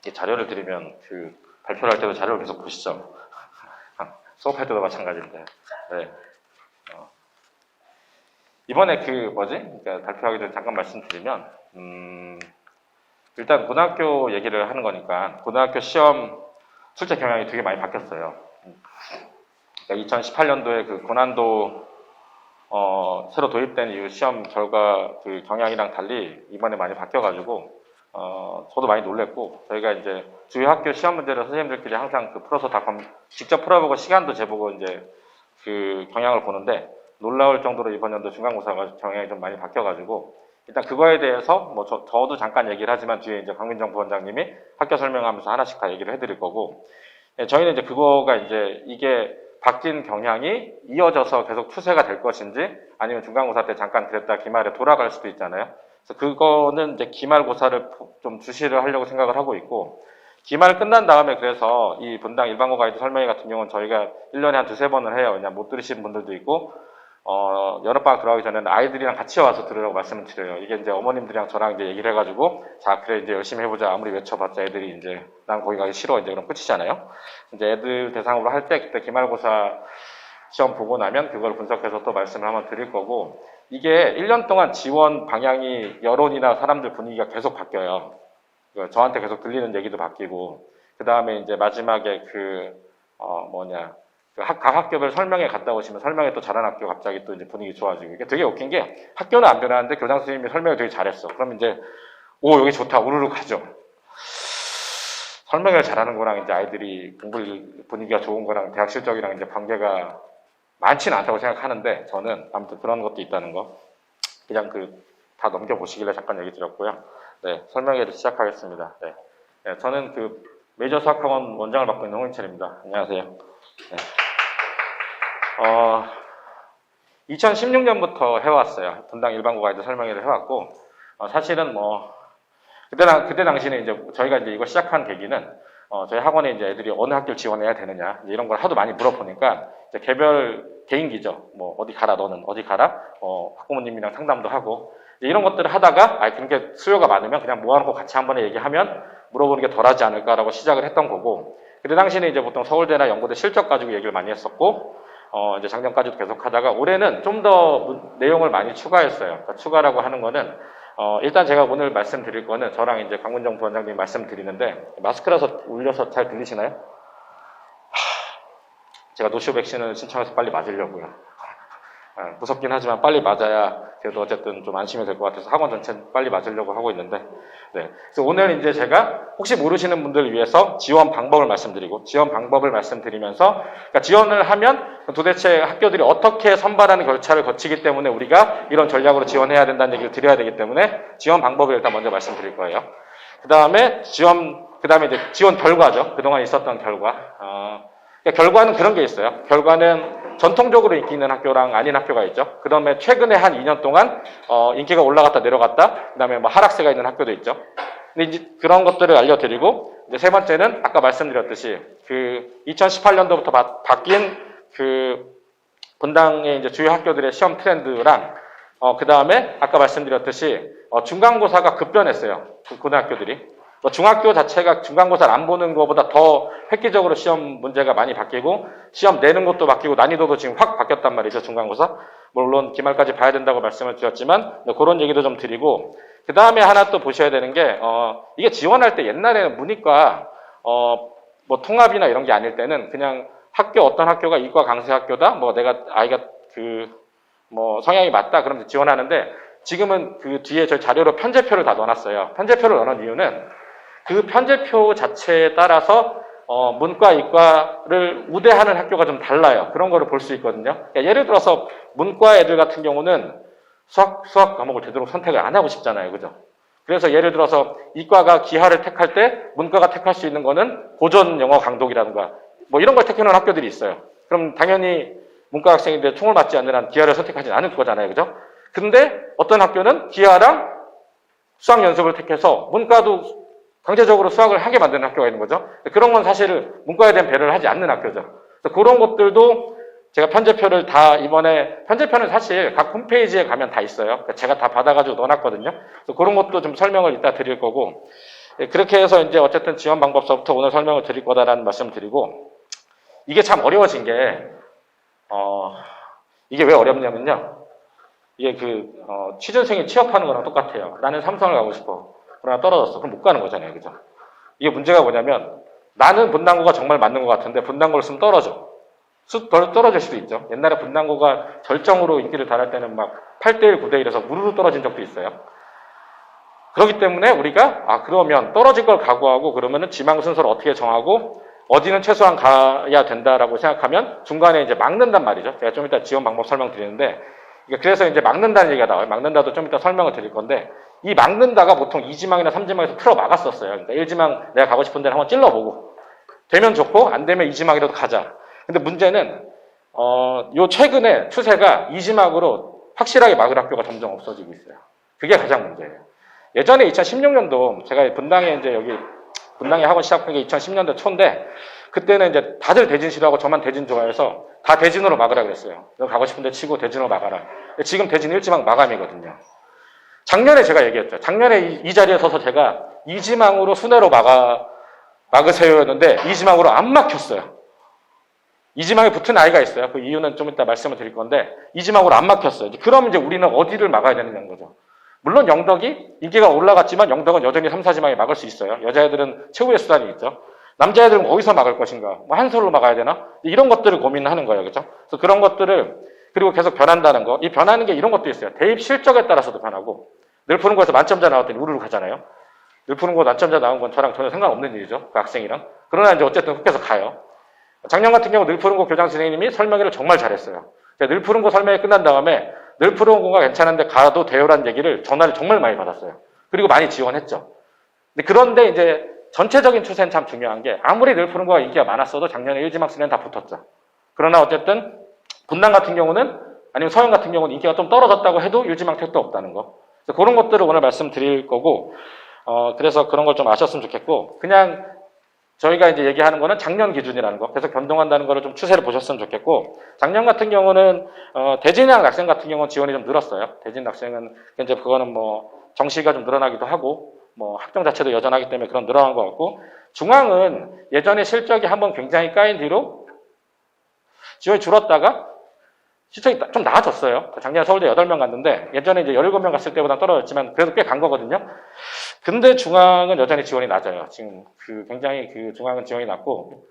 이 자료를 드리면 그 발표를 할 때도 자료를 계속 보시죠. 수업할 때도 마찬가지인데. 네. 이번에 그러니까 발표하기 전에 잠깐 말씀드리면, 일단 고등학교 얘기를 하는 거니까, 고등학교 시험 출제 경향이 되게 많이 바뀌었어요. 그러니까 2018년도에 그 고난도, 새로 도입된 이후 시험 결과 그 경향이랑 달리 이번에 많이 바뀌어가지고, 저도 많이 놀랬고, 저희가 이제 주요 학교 시험 문제를 선생님들끼리 항상 풀어서 다 직접 풀어보고 시간도 재보고 이제 그 경향을 보는데, 놀라울 정도로 이번 연도 중간고사가 경향이 좀 많이 바뀌어가지고, 일단 그거에 대해서 저도 잠깐 얘기를 하지만 뒤에 이제 강민정 부원장님이 학교 설명하면서 하나씩 다 얘기를 해드릴 거고, 저희는 이제 그거가 이제 이게 바뀐 경향이 이어져서 계속 추세가 될 것인지 아니면 중간고사 때 잠깐 그랬다 기말에 돌아갈 수도 있잖아요. 그래서 그거는 이제 기말고사를 좀 주시를 하려고 생각을 하고 있고, 기말 끝난 다음에 그래서 이 분당 일반고 가이드 설명회 같은 경우는 저희가 1년에 한 두세 번을 해요. 그냥 못 들으시는 분들도 있고, 여름방학 들어가기 전에는 아이들이랑 같이 와서 들으라고 말씀을 드려요. 이게 이제 어머님들이랑 저랑 이제 얘기를 해가지고, 자, 그래, 이제 열심히 해보자. 아무리 외쳐봤자 애들이 이제, 난 거기 가기 싫어. 이제 그럼 끝이잖아요. 이제 애들 대상으로 할 때, 그때 기말고사 시험 보고 나면 그걸 분석해서 또 말씀을 한번 드릴 거고, 이게 1년 동안 지원 방향이 여론이나 사람들 분위기가 계속 바뀌어요. 저한테 계속 들리는 얘기도 바뀌고, 그 다음에 이제 마지막에 각 학교별 설명회 갔다 오시면 설명회 또 잘하는 학교 갑자기 또 이제 분위기 좋아지고, 이게 되게 웃긴 게 학교는 안 변하는데 교장 선생님이 설명을 되게 잘했어. 그럼 이제, 오, 여기 좋다. 우르르 가죠. 설명을 잘하는 거랑 이제 아이들이 공부 분위기가 좋은 거랑 대학 실적이랑 이제 관계가 많지는 않다고 생각하는데, 저는 아무튼 그런 것도 있다는 거. 그냥 다 넘겨보시길래 잠깐 얘기 드렸고요. 네, 설명회를 시작하겠습니다. 네, 저는 메이저 수학학원 원장을 맡고 있는 홍인철입니다. 안녕하세요. 네. 2016년부터 해왔어요. 분당 일반고 가이드 설명회를 해왔고, 사실은 그때 당시는 이제 저희가 이제 이거 시작한 계기는, 저희 학원에 이제 애들이 어느 학교를 지원해야 되느냐, 이런 걸 하도 많이 물어보니까, 이제 개별 개인기죠. 어디 가라, 너는 어디 가라, 학부모님이랑 상담도 하고, 이런 것들을 하다가, 그렇게 수요가 많으면 그냥 모아놓고 같이 한 번에 얘기하면 물어보는 게 덜하지 않을까라고 시작을 했던 거고, 그때 당시는 이제 보통 서울대나 연고대 실적 가지고 얘기를 많이 했었고, 이제 작년까지도 계속 하다가 올해는 좀 더 내용을 많이 추가했어요. 그러니까 추가라고 하는 거는, 일단 제가 오늘 말씀드릴 거는 저랑 이제 강문정 부원장님 말씀드리는데, 마스크라서 울려서 잘 들리시나요? 제가 노쇼 백신을 신청해서 빨리 맞으려고요. 무섭긴 하지만 빨리 맞아야 그래도 어쨌든 좀 안심이 될 것 같아서 학원 전체 빨리 맞으려고 하고 있는데, 네. 그래서 오늘 이제 제가 혹시 모르시는 분들을 위해서 지원 방법을 말씀드리고, 지원 방법을 말씀드리면서, 그러니까 지원을 하면 도대체 학교들이 어떻게 선발하는 결차를 거치기 때문에 우리가 이런 전략으로 지원해야 된다는 얘기를 드려야 되기 때문에 지원 방법을 일단 먼저 말씀드릴 거예요. 그 다음에 이제 지원 결과죠. 그동안 있었던 결과. 그러니까 결과는 그런 게 있어요. 결과는 전통적으로 인기 있는 학교랑 아닌 학교가 있죠. 그 다음에 최근에 한 2년 동안 인기가 올라갔다 내려갔다, 그 다음에 하락세가 있는 학교도 있죠. 근데 이제 그런 것들을 알려드리고, 이제 세 번째는 아까 말씀드렸듯이 2018년도부터 바뀐 분당의 이제 주요 학교들의 시험 트렌드랑, 그 다음에 아까 말씀드렸듯이 중간고사가 급변했어요. 고등학교들이. 중학교 자체가 중간고사를 안 보는 것보다 더 획기적으로 시험 문제가 많이 바뀌고, 시험 내는 것도 바뀌고, 난이도도 지금 확 바뀌었단 말이죠, 중간고사. 물론 기말까지 봐야 된다고 말씀을 드렸지만, 그런 얘기도 좀 드리고, 그 다음에 하나 또 보셔야 되는 게, 이게 지원할 때 옛날에는 문이과, 통합이나 이런 게 아닐 때는 그냥 어떤 학교가 이과 강세 학교다, 내가 아이가 성향이 맞다, 그러면 지원하는데, 지금은 뒤에 저희 자료로 편제표를 다 넣어놨어요. 편제표를 넣어놓은 이유는 그 편제표 자체에 따라서 문과, 이과를 우대하는 학교가 좀 달라요. 그런 거를 볼 수 있거든요. 그러니까 예를 들어서 문과 애들 같은 경우는 수학 과목을 되도록 선택을 안 하고 싶잖아요. 그죠? 그래서 예를 들어서 이과가 기하를 택할 때 문과가 택할 수 있는 거는 고전 영어 강독이라든가 이런 걸 택하는 학교들이 있어요. 그럼 당연히 문과 학생인데 총을 맞지 않는 한 기하를 선택하지 않을 거잖아요. 그죠? 근데 어떤 학교는 기하랑 수학 연습을 택해서 문과도 강제적으로 수학을 하게 만드는 학교가 있는 거죠. 그런 건 사실 문과에 대한 배려를 하지 않는 학교죠. 그래서 그런 것들도 제가 편제표를 이번에 편제표는 사실 각 홈페이지에 가면 다 있어요. 제가 다 받아가지고 넣어놨거든요. 그래서 그런 것도 좀 설명을 이따 드릴 거고, 그렇게 해서 이제 어쨌든 지원 방법서부터 오늘 설명을 드릴 거다라는 말씀을 드리고, 이게 참 어려워진 게, 이게 왜 어렵냐면요. 이게 취준생이 취업하는 거랑 똑같아요. 나는 삼성을 가고 싶어. 그러나 떨어졌어. 그럼 못 가는 거잖아요. 그죠? 이게 문제가 뭐냐면, 나는 분당고가 정말 맞는 것 같은데, 분당고를 쓰면 떨어져. 떨어질 수도 있죠. 옛날에 분당고가 절정으로 인기를 달할 때는 막 8대1, 9대1에서 무르르 떨어진 적도 있어요. 그렇기 때문에 우리가, 그러면 떨어질 걸 각오하고, 그러면은 지망 순서를 어떻게 정하고, 어디는 최소한 가야 된다라고 생각하면 중간에 이제 막는단 말이죠. 제가 좀 이따 지원 방법 설명드리는데, 그래서 이제 막는다는 얘기가 나와요. 막는다도 좀 이따 설명을 드릴 건데, 이 막는다가 보통 2지망이나 3지망에서 틀어 막았었어요. 그러니까 1지망 내가 가고 싶은 데를 한번 찔러보고, 되면 좋고, 안 되면 2지망이라도 가자. 근데 문제는, 요 최근에 추세가 2지망으로 확실하게 막을 학교가 점점 없어지고 있어요. 그게 가장 문제예요. 예전에 2016년도 제가 분당에 학원 시작한 게 2010년대 초인데, 그때는 이제 다들 대진 싫어하고 저만 대진 좋아해서 다 대진으로 막으라 그랬어요. 너 가고 싶은데 치고 대진으로 막아라. 지금 대진 1지망 마감이거든요. 작년에 제가 얘기했죠. 작년에 이 자리에 서서 제가 2지망으로 순회로 막으세요였는데 2지망으로 안 막혔어요. 2지망에 붙은 아이가 있어요. 그 이유는 좀 이따 말씀을 드릴 건데 2지망으로 안 막혔어요. 그럼 이제 우리는 어디를 막아야 되느냐는 거죠. 물론 영덕이 인기가 올라갔지만 영덕은 여전히 3, 4지망에 막을 수 있어요. 여자애들은 최후의 수단이 있죠. 남자애들은 어디서 막을 것인가? 뭐 한솔로 막아야 되나? 이런 것들을 고민하는 거예요. 그죠? 그래서 그런 것들을, 그리고 계속 변한다는 거. 이 변하는 게 이런 것도 있어요. 대입 실적에 따라서도 변하고, 늘 푸는 거에서 만점자 나왔더니 우르르 가잖아요. 늘 푸는 거 만점자 나온 건 저랑 전혀 상관없는 일이죠. 그 학생이랑. 그러나 이제 어쨌든 흑해서 가요. 작년 같은 경우 늘 푸는 거 교장 선생님이 설명회를 정말 잘했어요. 늘 푸는 거 설명회 끝난 다음에 늘 푸는 거가 괜찮은데 가도 돼요라는 얘기를 전화를 정말 많이 받았어요. 그리고 많이 지원했죠. 그런데 이제 전체적인 추세는 참 중요한 게 아무리 늘 푸는 거가 인기가 많았어도 작년에 1지망 쓰는 다 붙었죠. 그러나 어쨌든 분당 같은 경우는 아니면 서현 같은 경우는 인기가 좀 떨어졌다고 해도 1지망 택도 없다는 거. 그래서 그런 것들을 오늘 말씀드릴 거고, 그래서 그런 걸 좀 아셨으면 좋겠고, 그냥 저희가 이제 얘기하는 거는 작년 기준이라는 거, 계속 변동한다는 거를 좀 추세를 보셨으면 좋겠고, 작년 같은 경우는 대진학 학생 같은 경우는 지원이 좀 늘었어요. 대진 학생은 이제 그거는 뭐 정시가 좀 늘어나기도 하고, 뭐 학종 자체도 여전하기 때문에 그런 늘어난 것 같고, 중앙은 예전에 실적이 한번 굉장히 까인 뒤로 지원이 줄었다가 실적이 좀 나아졌어요. 작년에 서울대 8명 갔는데 예전에 이제 17명 갔을 때보다 떨어졌지만 그래도 꽤 간 거거든요. 근데 중앙은 여전히 지원이 낮아요. 지금 굉장히 중앙은 지원이 낮고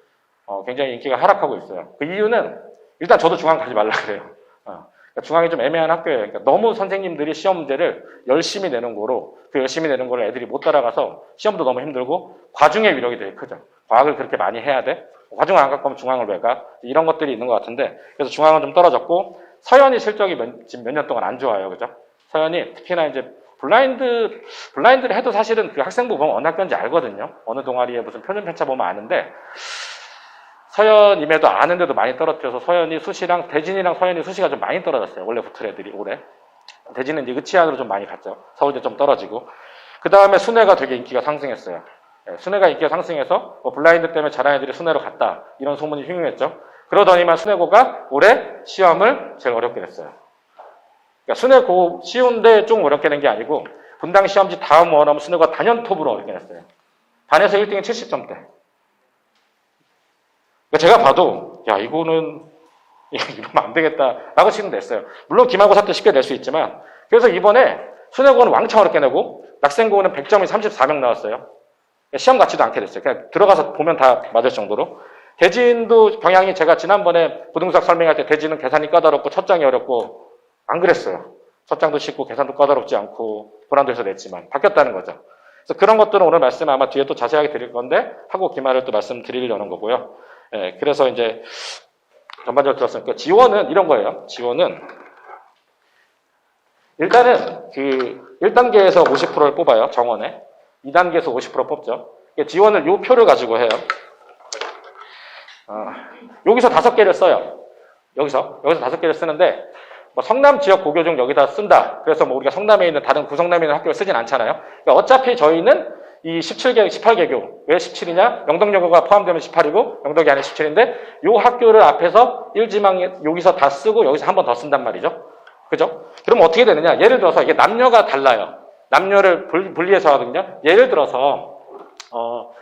굉장히 인기가 하락하고 있어요. 그 이유는 일단 저도 중앙 가지 말라 그래요. 그러니까 중앙이 좀 애매한 학교예요. 그러니까 너무 선생님들이 시험 문제를 열심히 내는 거로 그 열심히 내는 거를 애들이 못 따라가서 시험도 너무 힘들고 과중의 위력이 되게 크죠. 과학을 그렇게 많이 해야 돼? 과중을 안 갖고 하면 중앙을 왜 가? 이런 것들이 있는 것 같은데 그래서 중앙은 좀 떨어졌고 서현이 실적이 지금 몇 년 동안 안 좋아요. 그죠? 서현이 특히나 이제 블라인드를 해도 사실은 그 학생부 보면 어느 학교인지 알거든요. 어느 동아리에 무슨 표준 편차 보면 아는데 서현임에도 아는데도 많이 떨어뜨려서 서현이 수시랑 대진이랑 서현이 수시가 좀 많이 떨어졌어요. 원래 붙을 애들이 올해. 대진은 이제 의치안으로 좀 많이 갔죠. 서울대 좀 떨어지고. 그 다음에 순회가 되게 인기가 상승했어요. 순회가 인기가 상승해서 블라인드 때문에 잘한 애들이 순회로 갔다. 이런 소문이 흉흉했죠. 그러더니만 순회고가 올해 시험을 제일 어렵게 냈어요. 그러니까 순회고 쉬운데 좀 어렵게 낸 게 아니고 분당 시험지 다음 원하면 순회고가 단연톱으로 어렵게 냈어요. 반에서 1등이 70점대. 그러니까 제가 봐도 야 이러면 안 되겠다라고 지금 냈어요. 물론 기말고사 때 쉽게 낼 수 있지만 그래서 이번에 순회고는 왕창 어렵게 내고 낙생고는 100점이 34명 나왔어요. 시험 같지도 않게 됐어요. 그냥 들어가서 보면 다 맞을 정도로. 대진도 경향이 제가 지난번에 부등수학 설명할 때 대진은 계산이 까다롭고 첫 장이 어렵고 안 그랬어요. 첫 장도 쉽고 계산도 까다롭지 않고 불안도에서 냈지만 바뀌었다는 거죠. 그래서 그런 것들은 오늘 말씀 아마 뒤에 또 자세하게 드릴 건데 하고 기말을 또 말씀드리려는 거고요. 그래서 이제 전반적으로 들었으니까 지원은 이런 거예요. 지원은 일단은 1단계에서 50%를 뽑아요. 정원에. 2단계에서 50% 뽑죠. 지원을 요 표를 가지고 해요. 여기서 5개를 써요. 여기서 5개를 쓰는데 뭐 성남 지역 고교중 여기다 쓴다. 그래서 뭐 우리가 성남에 있는 다른 구성남에 있는 학교를 쓰진 않잖아요. 그러니까 어차피 저희는 이 17개, 18개교. 왜 17이냐? 영덕여고가 포함되면 18이고 영덕이 안에 17인데 요 학교를 앞에서 1지망 여기서 다 쓰고 여기서 한 번 더 쓴단 말이죠. 그죠? 그럼 어떻게 되느냐? 예를 들어서 이게 남녀가 달라요. 남녀를 분리해서 하거든요. 예를 들어서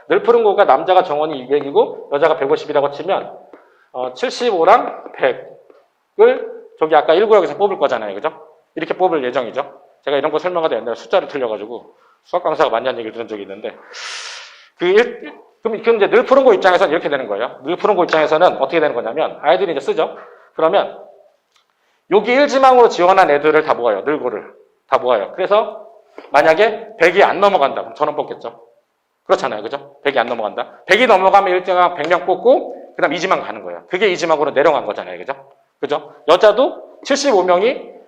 늘 푸른 고가 남자가 정원이 200이고 여자가 150이라고 치면 75랑 100을 저기 아까 1구역에서 뽑을 거잖아요. 그죠? 이렇게 뽑을 예정이죠. 제가 이런 거 설명하다 옛날에 숫자를 틀려가지고 수학 강사가 많이 한 얘기를 들은 적이 있는데 그럼 이제 늘 푸른 고 입장에서는 이렇게 되는 거예요. 늘 푸른 고 입장에서는 어떻게 되는 거냐면 아이들이 이제 쓰죠. 그러면 여기 1지망으로 지원한 애들을 다 모아요. 늘고를 다 모아요. 그래서 만약에 100이 안 넘어간다. 그럼 전원 뽑겠죠. 그렇잖아요. 그죠? 100이 안 넘어간다. 100이 넘어가면 1지망 100명 뽑고 그 다음 2지망 가는 거예요. 그게 2지망으로 내려간 거잖아요. 그죠? 그죠? 여자도 75명이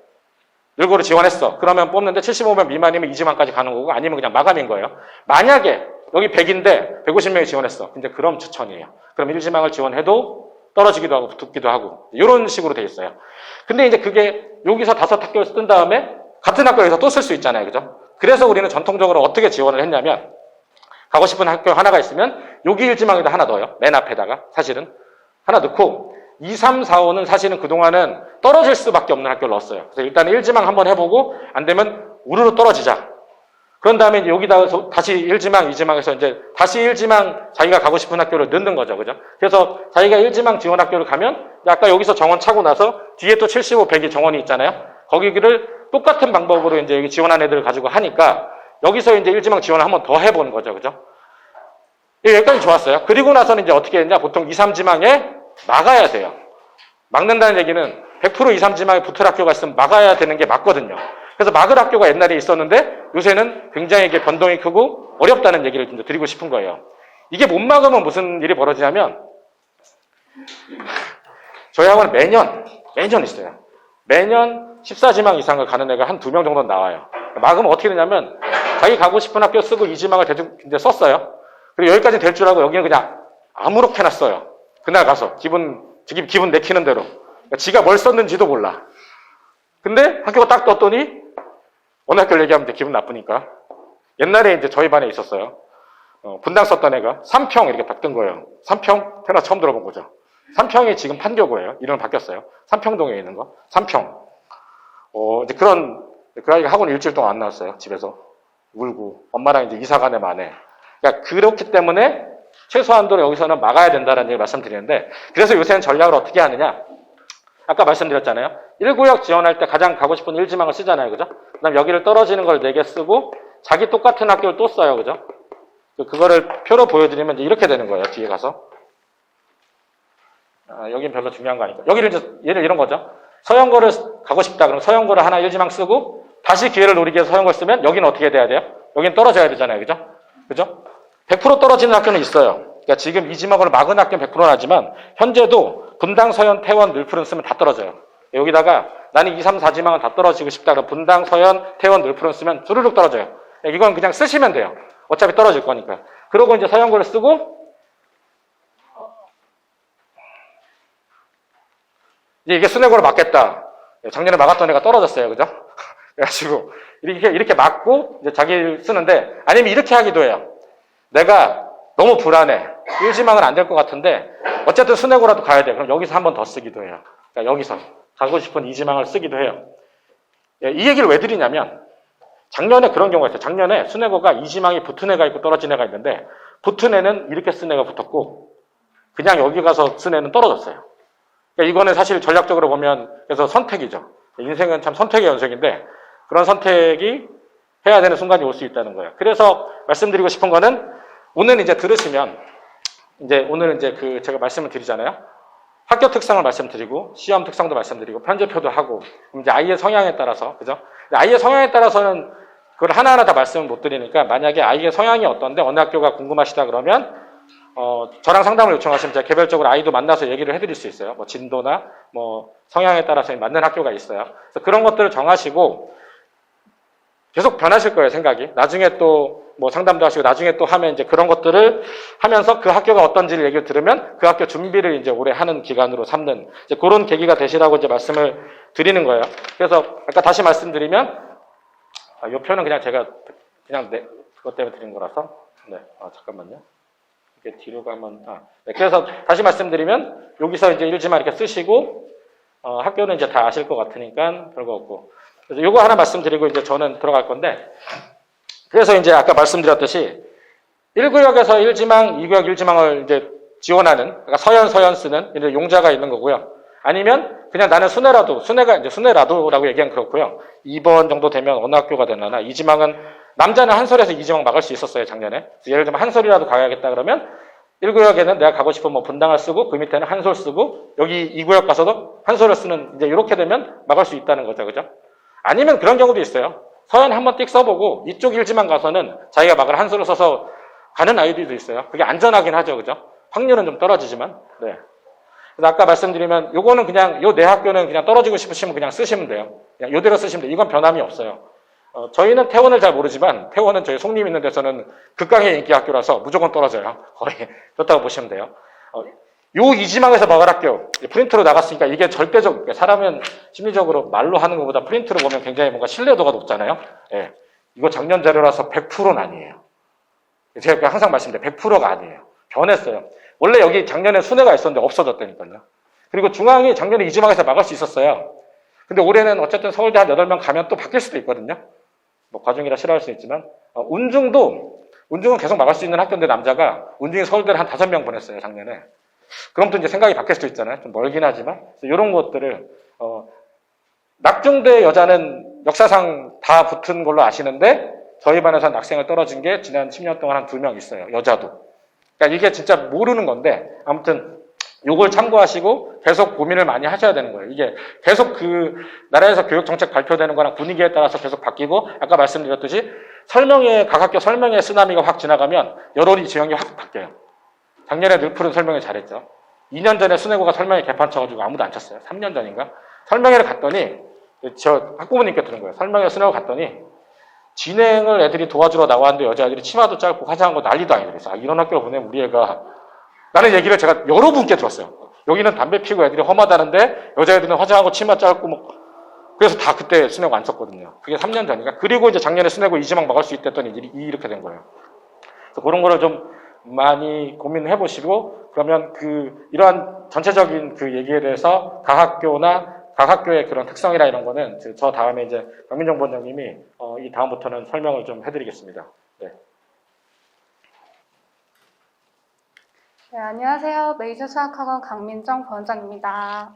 늘고를 지원했어. 그러면 뽑는데 75명 미만이면 2지망까지 가는 거고 아니면 그냥 마감인 거예요. 만약에 여기 100인데 150명이 지원했어. 근데 그럼 추천이에요. 그럼 1지망을 지원해도 떨어지기도 하고 붙기도 하고 이런 식으로 돼 있어요. 근데 이제 그게 여기서 5학교를 쓴 다음에 같은 학교에서 또 쓸 수 있잖아요. 그죠? 그래서 우리는 전통적으로 어떻게 지원을 했냐면 가고 싶은 학교 하나가 있으면 여기 1지망에다 하나 넣어요. 맨 앞에다가 사실은 하나 넣고 2, 3, 4, 5는 사실은 그동안은 떨어질 수밖에 없는 학교를 넣었어요. 그래서 일단 1지망 한번 해보고 안 되면 우르르 떨어지자. 그런 다음에 이제 여기다가 다시 1지망, 2지망에서 이제 다시 1지망 자기가 가고 싶은 학교를 넣는 거죠. 그죠? 그래서 자기가 1지망 지원 학교를 가면 아까 여기서 정원 차고 나서 뒤에 또 75, 100이 정원이 있잖아요. 거기를 똑같은 방법으로 이제 여기 지원한 애들을 가지고 하니까 여기서 이제 1지망 지원을 한번 더 해보는 거죠. 그죠? 예, 여기까지 좋았어요. 그리고 나서는 이제 어떻게 했냐? 보통 2, 3지망에 막아야 돼요. 막는다는 얘기는 100% 2, 3지망에 붙을 학교가 있으면 막아야 되는 게 맞거든요. 그래서 막을 학교가 옛날에 있었는데 요새는 굉장히 이게 변동이 크고 어렵다는 얘기를 좀 드리고 싶은 거예요. 이게 못 막으면 무슨 일이 벌어지냐면 저희 학원은 매년 있어요. 매년 14지망 이상을 가는 애가 한 2명 정도 나와요. 막으면 어떻게 되냐면 자기 가고 싶은 학교 쓰고 2지망을 대충 이제 썼어요. 그리고 여기까지 될 줄 알고 여기는 그냥 아무렇게나 써요. 그날 가서 기분 내키는 대로. 그러니까 지가 뭘 썼는지도 몰라. 근데 학교가 딱 떴더니 어느 학교를 얘기하면 이제 기분 나쁘니까. 옛날에 이제 저희 반에 있었어요. 분당 썼던 애가 3평 이렇게 딱 뜬 거예요. 3평? 태어나 처음 들어본 거죠. 3평이 지금 판교고예요. 이름은 바뀌었어요. 3평동에 있는 거. 3평. 이제 그 아이가 학원 일주일 동안 안 나왔어요. 집에서. 울고. 엄마랑 이제 이사 가네 마네. 그러니까 그렇기 때문에 최소한도로 여기서는 막아야 된다는 얘기를 말씀드리는데 그래서 요새는 전략을 어떻게 하느냐. 아까 말씀드렸잖아요. 1구역 지원할 때 가장 가고 싶은 1지망을 쓰잖아요. 그죠? 그 다음 여기를 떨어지는 걸 4개 쓰고 자기 똑같은 학교를 또 써요. 그죠? 그거를 표로 보여드리면 이제 이렇게 되는 거예요. 뒤에 가서. 여긴 별로 중요한 거 아니까. 여기를 이제 예를 이런 거죠. 서영고를 가고 싶다. 그럼 서영고를 하나 1지망 쓰고 다시 기회를 노리기 위해서 서영고를 쓰면 여기는 어떻게 돼야 돼요? 여긴 떨어져야 되잖아요. 그죠? 그죠? 100% 떨어지는 학교는 있어요. 그러니까 지금 2지망으로 막은 학교는 100%는 하지만 현재도 분당, 서현, 태원, 늘푸른 쓰면 다 떨어져요. 여기다가 나는 2, 3, 4지망은 다 떨어지고 싶다. 그럼 분당, 서현, 태원, 늘푸른 쓰면 주르륵 떨어져요. 이건 그냥 쓰시면 돼요. 어차피 떨어질 거니까. 그러고 이제 서영고를 쓰고 이게 순회고를 막겠다. 작년에 막았던 애가 떨어졌어요. 그죠? 그래가지고 이렇게 막고 이제 자기를 쓰는데 아니면 이렇게 하기도 해요. 내가 너무 불안해. 1지망은 안 될 것 같은데 어쨌든 순회고라도 가야 돼. 그럼 여기서 한 번 더 쓰기도 해요. 그러니까 여기서 가고 싶은 2지망을 쓰기도 해요. 이 얘기를 왜 드리냐면 작년에 그런 경우가 있어요. 작년에 순회고가 2지망이 붙은 애가 있고 떨어진 애가 있는데 붙은 애는 이렇게 쓴 애가 붙었고 그냥 여기 가서 쓴 애는 떨어졌어요. 그러니까 이거는 사실 전략적으로 보면 그래서 선택이죠. 인생은 참 선택의 연속인데 그런 선택이 해야 되는 순간이 올 수 있다는 거예요. 그래서 말씀드리고 싶은 거는 오늘 이제 들으시면 오늘 이제 제가 말씀을 드리잖아요. 학교 특성을 말씀드리고 시험 특성도 말씀드리고 편제표도 하고 이제 아이의 성향에 따라서 그죠? 아이의 성향에 따라서는 그걸 하나하나 다 말씀을 못 드리니까 만약에 아이의 성향이 어떤데 어느 학교가 궁금하시다 그러면 저랑 상담을 요청하시면 제가 개별적으로 아이도 만나서 얘기를 해드릴 수 있어요. 뭐 진도나 뭐 성향에 따라서 맞는 학교가 있어요. 그래서 그런 것들을 정하시고 계속 변하실 거예요, 생각이. 나중에 또 뭐 상담도 하시고 나중에 또 하면 이제 그런 것들을 하면서 그 학교가 어떤지를 얘기를 들으면 그 학교 준비를 이제 오래 하는 기간으로 삼는 이제 그런 계기가 되시라고 이제 말씀을 드리는 거예요. 그래서 아까 다시 말씀드리면 이 표는 그냥 제가 그냥 그것 때문에 드린 거라서 잠깐만요. 이렇게 뒤로 가면 그래서 다시 말씀드리면 여기서 이제 1지망 이렇게 쓰시고 학교는 이제 다 아실 것 같으니까 별거 없고 그래서 요거 하나 말씀드리고 이제 저는 들어갈 건데 그래서 이제 아까 말씀드렸듯이 1구역에서 1지망, 2구역 1지망을 이제 지원하는, 그러니까 서현 쓰는 이제 용자가 있는 거고요. 아니면 그냥 나는 순회가 이제 순회라도라고 얘기하면 그렇고요. 2번 정도 되면 어느 학교가 되나, 2지망은 남자는 한솔에서 2지망 막을 수 있었어요, 작년에. 예를 들면 한솔이라도 가야겠다 그러면 1구역에는 내가 가고 싶은 뭐 분당을 쓰고 그 밑에는 한솔 쓰고 여기 2구역 가서도 한솔을 쓰는 이제 이렇게 되면 막을 수 있다는 거죠, 그죠? 아니면 그런 경우도 있어요. 서현 한번 띡 써보고 이쪽 1지망 가서는 자기가 막을 한솔을 써서 가는 아이들도 있어요. 그게 안전하긴 하죠, 그죠? 확률은 좀 떨어지지만, 네. 그래서 아까 말씀드리면 요거는 그냥 요 내 학교는 그냥 떨어지고 싶으시면 그냥 쓰시면 돼요. 그냥 요대로 쓰시면 돼요. 이건 변함이 없어요. 저희는 태원을 잘 모르지만 태원은 저희 송림 있는 데서는 극강의 인기 학교라서 무조건 떨어져요. 거의 그렇다고 보시면 돼요. 요 이지망에서 막을 학교 프린트로 나갔으니까 이게 절대적 사람은 심리적으로 말로 하는 것보다 프린트로 보면 굉장히 뭔가 신뢰도가 높잖아요. 예. 이거 작년 자료라서 100%는 아니에요. 제가 항상 말씀드려요. 100%가 아니에요. 변했어요. 원래 여기 작년에 순회가 있었는데 없어졌다니까요. 그리고 중앙이 작년에 이지망에서 막을 수 있었어요. 근데 올해는 어쨌든 서울대 한 8명 가면 또 바뀔 수도 있거든요. 뭐 과중이라 싫어할 수 있지만 운중은 계속 막을 수 있는 학교인데 남자가 운중이 서울대를 한 5명 보냈어요, 작년에. 그럼 또 이제 생각이 바뀔 수도 있잖아요. 좀 멀긴 하지만. 이런 것들을 낙중대 여자는 역사상 다 붙은 걸로 아시는데 저희 반에서 낙생을 떨어진 게 지난 10년 동안 한 2명 있어요. 여자도. 그러니까 이게 진짜 모르는 건데 아무튼 요걸 참고하시고 계속 고민을 많이 하셔야 되는 거예요. 이게 계속 그 나라에서 교육정책 발표되는 거랑 분위기에 따라서 계속 바뀌고 아까 말씀드렸듯이 각 학교 설명회 쓰나미가 확 지나가면 여론이 지형이 확 바뀌어요. 작년에 늘풀은 설명회 잘했죠. 2년 전에 순회고가 설명회 개판 쳐가지고 아무도 안 쳤어요. 3년 전인가? 설명회를 갔더니 저 학부모님께 들은 거예요. 설명회 순회고 갔더니 진행을 애들이 도와주러 나왔는데 여자애들이 치마도 짧고 화장한 거 난리도 아니더래요. 아, 이런 학교를 보내면 우리 애가 라는 얘기를 제가 여러분께 들었어요. 여기는 담배 피고 애들이 험하다는데 여자애들은 화장하고 치마 짧고 뭐 그래서 다 그때 순회고 안 쳤거든요. 그게 3년 전이니까. 그리고 이제 작년에 순회고 이지망 막을 수 있댔더니 이렇게 된 거예요. 그래서 그런 거를 좀 많이 고민해 보시고 그러면 이러한 전체적인 그 얘기에 대해서 각 학교의 그런 특성이나 이런 거는 저 다음에 이제 강민정 본장님이 이 다음부터는 설명을 좀 해드리겠습니다. 네. 네, 안녕하세요. 메이저 수학학원 강민정 부원장입니다.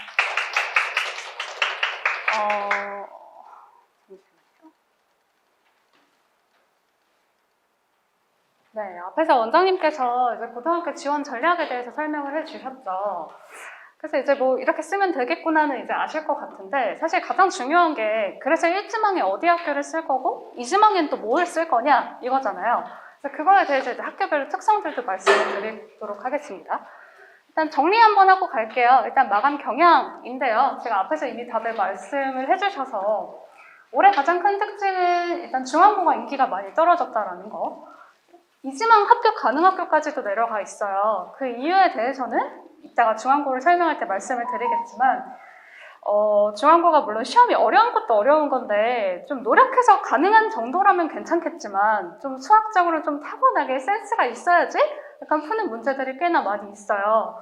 네, 앞에서 원장님께서 이제 고등학교 지원 전략에 대해서 설명을 해주셨죠. 그래서 이제 뭐 이렇게 쓰면 되겠구나는 이제 아실 것 같은데 사실 가장 중요한 게 그래서 1지망에 어디 학교를 쓸 거고 2지망엔 또 뭘 쓸 거냐 이거잖아요. 그래서 그거에 대해서 이제 학교별 특성들도 말씀을 드리도록 하겠습니다. 일단 정리 한번 하고 갈게요. 일단 마감 경향인데요. 제가 앞에서 이미 다들 말씀을 해주셔서 올해 가장 큰 특징은 일단 중앙고가 인기가 많이 떨어졌다라는 거. 2지망 합격 가능 학교까지도 내려가 있어요. 그 이유에 대해서는 이따가 중앙고를 설명할 때 말씀을 드리겠지만 중앙고가 물론 시험이 어려운 것도 어려운 건데 좀 노력해서 가능한 정도라면 괜찮겠지만 좀 수학적으로 좀 타고나게 센스가 있어야지 약간 푸는 문제들이 꽤나 많이 있어요.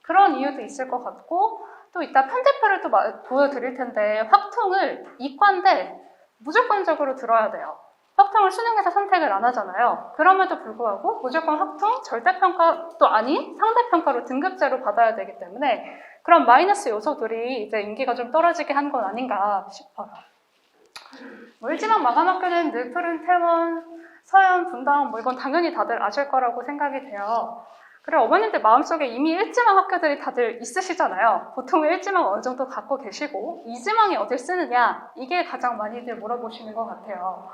그런 이유도 있을 것 같고 또 이따 편집표를 또 보여드릴 텐데 확통을 이과인데 무조건적으로 들어야 돼요. 확통을 수능에서 선택을 안 하잖아요. 그럼에도 불구하고 무조건 확통, 절대평가도 아닌 상대평가로 등급제로 받아야 되기 때문에 그런 마이너스 요소들이 이제 인기가 좀 떨어지게 한 건 아닌가 싶어요. 뭐 1지망 마감학교는 늘푸른, 태원, 서현, 분당 뭐 이건 당연히 다들 아실 거라고 생각이 돼요. 그리고 어머님들 마음속에 이미 1지망 학교들이 다들 있으시잖아요. 보통 1지망 어느 정도 갖고 계시고 2지망이 어딜 쓰느냐 이게 가장 많이들 물어보시는 것 같아요.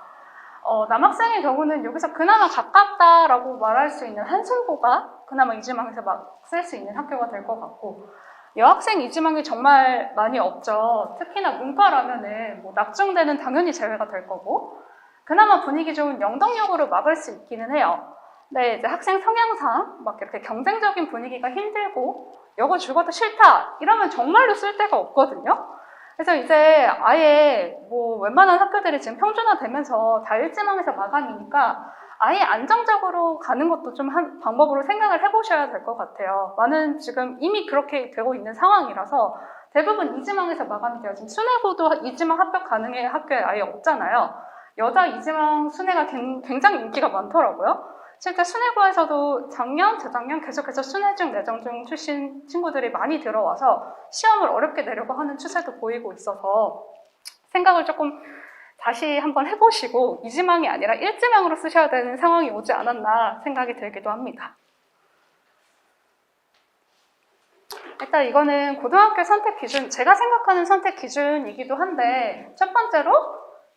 남학생의 경우는 여기서 그나마 가깝다라고 말할 수 있는 한승고가 그나마 2지망에서 막 쓸 수 있는 학교가 될 것 같고 여학생 2지망이 정말 많이 없죠. 특히나 문과라면은 뭐 낙중대는 당연히 제외가 될 거고 그나마 분위기 좋은 영덕역으로 막을 수 있기는 해요. 근데 이제 학생 성향상 막 이렇게 경쟁적인 분위기가 힘들고 여고 죽어도 싫다 이러면 정말로 쓸 데가 없거든요. 그래서 이제 아예 뭐 웬만한 학교들이 지금 평준화되면서 다 1지망에서 마감이니까 아예 안정적으로 가는 것도 좀 한 방법으로 생각을 해보셔야 될 것 같아요. 많은 지금 이미 그렇게 되고 있는 상황이라서 대부분 2지망에서 마감이 돼요. 지금 순회고도 2지망 합격 가능한 학교에 아예 없잖아요. 여자 2지망 순회가 굉장히 인기가 많더라고요. 실제 순회고에서도 작년, 재작년 계속해서 순회중, 내정중 출신 친구들이 많이 들어와서 시험을 어렵게 내려고 하는 추세도 보이고 있어서 생각을 조금 다시 한번 해보시고 이지망이 아니라 일지망으로 쓰셔야 되는 상황이 오지 않았나 생각이 들기도 합니다. 일단 이거는 고등학교 선택 기준, 제가 생각하는 선택 기준이기도 한데 첫 번째로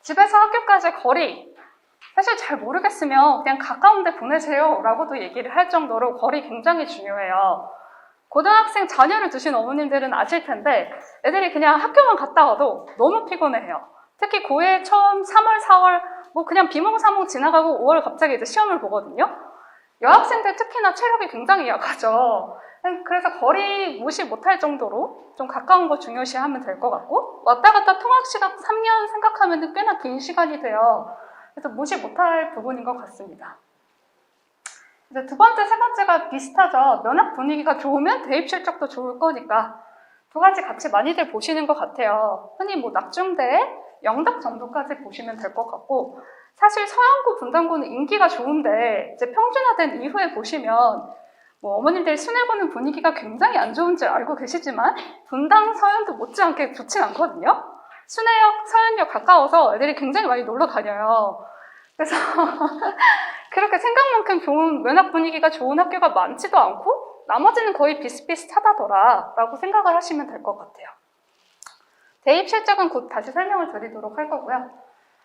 집에서 학교까지 거리, 사실 잘 모르겠으면 그냥 가까운 데 보내세요 라고도 얘기를 할 정도로 거리 굉장히 중요해요. 고등학생 자녀를 두신 어머님들은 아실 텐데 애들이 그냥 학교만 갔다 와도 너무 피곤해해요. 특히 고1 처음 3월, 4월 뭐 그냥 비몽사몽 지나가고 5월 갑자기 이제 시험을 보거든요. 여학생들 특히나 체력이 굉장히 약하죠. 그래서 거리 무시 못할 정도로 좀 가까운 거 중요시하면 될 것 같고 왔다 갔다 통학시간 3년 생각하면 꽤나 긴 시간이 돼요. 그래서 무시 못할 부분인 것 같습니다. 이제 두 번째, 세 번째가 비슷하죠. 면학 분위기가 좋으면 대입 실적도 좋을 거니까 두 가지 같이 많이들 보시는 것 같아요. 흔히 뭐 낙중대, 영덕 정도까지 보시면 될 것 같고 사실 서양고, 분당고는 인기가 좋은데 이제 평준화된 이후에 보시면 뭐 어머님들이 순회고는 분위기가 굉장히 안 좋은 줄 알고 계시지만 분당, 서현도 못지않게 좋진 않거든요. 순회역, 서현역 가까워서 애들이 굉장히 많이 놀러 다녀요. 그래서 그렇게 생각만큼 좋은 면학 분위기가 좋은 학교가 많지도 않고 나머지는 거의 비슷비슷하다더라 라고 생각을 하시면 될 것 같아요. 대입 실적은 곧 다시 설명을 드리도록 할 거고요.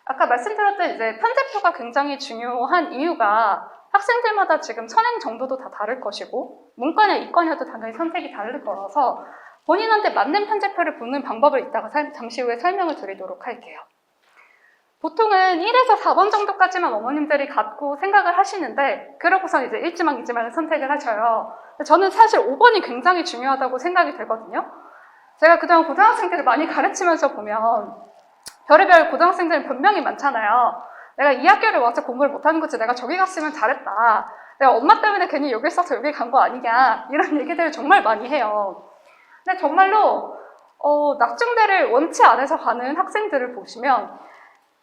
아까 말씀드렸던 이제 편제표가 굉장히 중요한 이유가 학생들마다 지금 선행 정도도 다 다를 것이고 문과냐 이과냐도 당연히 선택이 다를 거라서 본인한테 맞는 편제표를 보는 방법을 이따가 잠시 후에 설명을 드리도록 할게요. 보통은 1에서 4번 정도까지만 어머님들이 갖고 생각을 하시는데 그러고선 이제 일지망, 이지망을 선택을 하셔요. 저는 사실 5번이 굉장히 중요하다고 생각이 되거든요. 제가 그동안 고등학생들을 많이 가르치면서 보면 별의별 고등학생들은 변명이 많잖아요. 내가 이 학교를 와서 공부를 못하는 거지 내가 저기 갔으면 잘했다. 내가 엄마 때문에 괜히 여기 있어서 여기 간 거 아니냐. 이런 얘기들을 정말 많이 해요. 근데 정말로 낙중대를 원치 않아서 가는 학생들을 보시면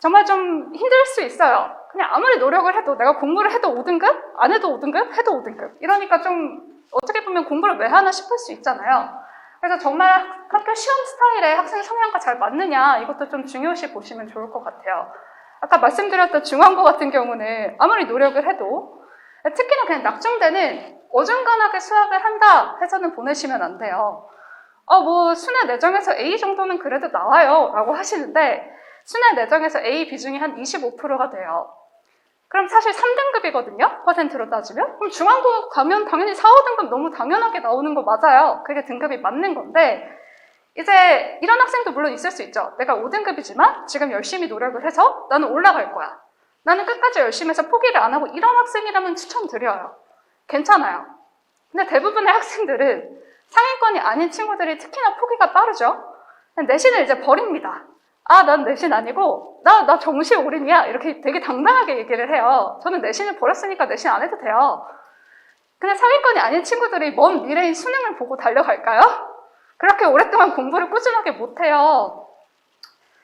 정말 좀 힘들 수 있어요. 그냥 아무리 노력을 해도 내가 공부를 해도 5등급? 안 해도 5등급? 해도 5등급. 이러니까 좀 어떻게 보면 공부를 왜 하나 싶을 수 있잖아요. 그래서 정말 학교 시험 스타일에 학생 성향과 잘 맞느냐 이것도 좀 중요시 보시면 좋을 것 같아요. 아까 말씀드렸던 중앙고 같은 경우는 아무리 노력을 해도 특히나 그냥 낙중대는 어중간하게 수학을 한다 해서는 보내시면 안 돼요. 뭐 순회 내정에서 A 정도는 그래도 나와요 라고 하시는데 순회 내정에서 A 비중이 한 25%가 돼요. 그럼 사실 3등급이거든요? 퍼센트로 따지면? 그럼 중앙고 가면 당연히 4, 5등급 너무 당연하게 나오는 거 맞아요. 그게 등급이 맞는 건데 이제 이런 학생도 물론 있을 수 있죠. 내가 5등급이지만 지금 열심히 노력을 해서 나는 올라갈 거야. 나는 끝까지 열심히 해서 포기를 안 하고 이런 학생이라면 추천드려요. 괜찮아요. 근데 대부분의 학생들은 상위권이 아닌 친구들이 특히나 포기가 빠르죠. 내신을 이제 버립니다. 난 내신 아니고 나 정시 올인이야 이렇게 되게 당당하게 얘기를 해요. 저는 내신을 버렸으니까 내신 안 해도 돼요. 근데 상위권이 아닌 친구들이 먼 미래인 수능을 보고 달려갈까요? 그렇게 오랫동안 공부를 꾸준하게 못해요.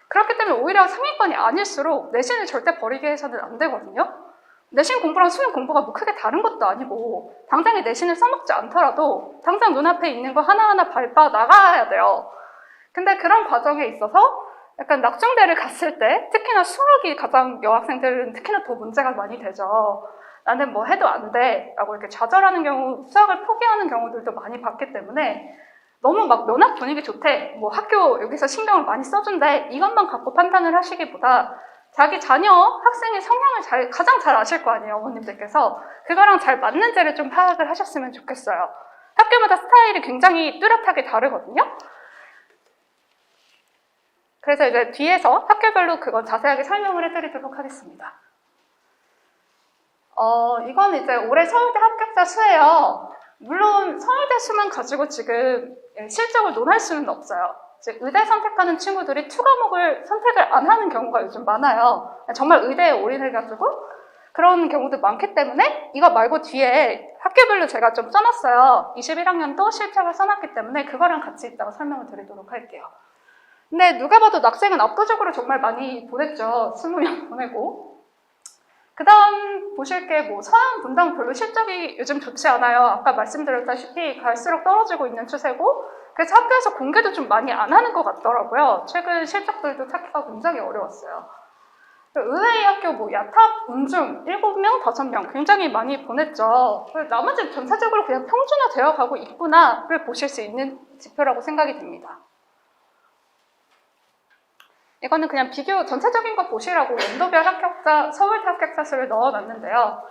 그렇기 때문에 오히려 상위권이 아닐수록 내신을 절대 버리게 해서는 안 되거든요. 내신 공부랑 수능 공부가 뭐 크게 다른 것도 아니고 당장에 내신을 써먹지 않더라도 당장 눈앞에 있는 거 하나하나 밟아 나가야 돼요. 근데 그런 과정에 있어서 약간 낙중대를 갔을 때 특히나 수학이 가장 여학생들은 특히나 더 문제가 많이 되죠. 나는 뭐 해도 안 돼 라고 이렇게 좌절하는 경우, 수학을 포기하는 경우들도 많이 봤기 때문에 너무 막 면학 분위기 좋대, 뭐 학교 여기서 신경을 많이 써준대 이것만 갖고 판단을 하시기보다 자기 자녀, 학생의 성향을 가장 잘 아실 거 아니에요, 어머님들께서. 그거랑 잘 맞는지를 좀 파악을 하셨으면 좋겠어요. 학교마다 스타일이 굉장히 뚜렷하게 다르거든요. 그래서 이제 뒤에서 학교별로 그건 자세하게 설명을 해드리도록 하겠습니다. 이건 이제 올해 서울대 합격자 수예요. 물론 서울대 수만 가지고 지금 실적을 논할 수는 없어요. 이제 의대 선택하는 친구들이 2과목을 선택을 안 하는 경우가 요즘 많아요. 정말 의대에 올인해가지고 그런 경우도 많기 때문에 이거 말고 뒤에 학교별로 제가 좀 써놨어요. 21학년도 실적을 써놨기 때문에 그거랑 같이 이따가 설명을 드리도록 할게요. 근데 누가 봐도 낙생은 압도적으로 정말 많이 보냈죠. 20명 보내고. 그 다음 보실 게 뭐 서양 분당 별로 실적이 요즘 좋지 않아요. 아까 말씀드렸다시피 갈수록 떨어지고 있는 추세고, 그래서 학교에서 공개도 좀 많이 안 하는 것 같더라고요. 최근 실적들도 찾기가 굉장히 어려웠어요. 의외의 학교 뭐 야탑, 운중 7명, 5명 굉장히 많이 보냈죠. 나머지 전체적으로 그냥 평준화되어 가고 있구나를 보실 수 있는 지표라고 생각이 됩니다. 이거는 그냥 비교 전체적인 거 보시라고 연도별 합격자, 서울대 합격자 수를 넣어놨는데요.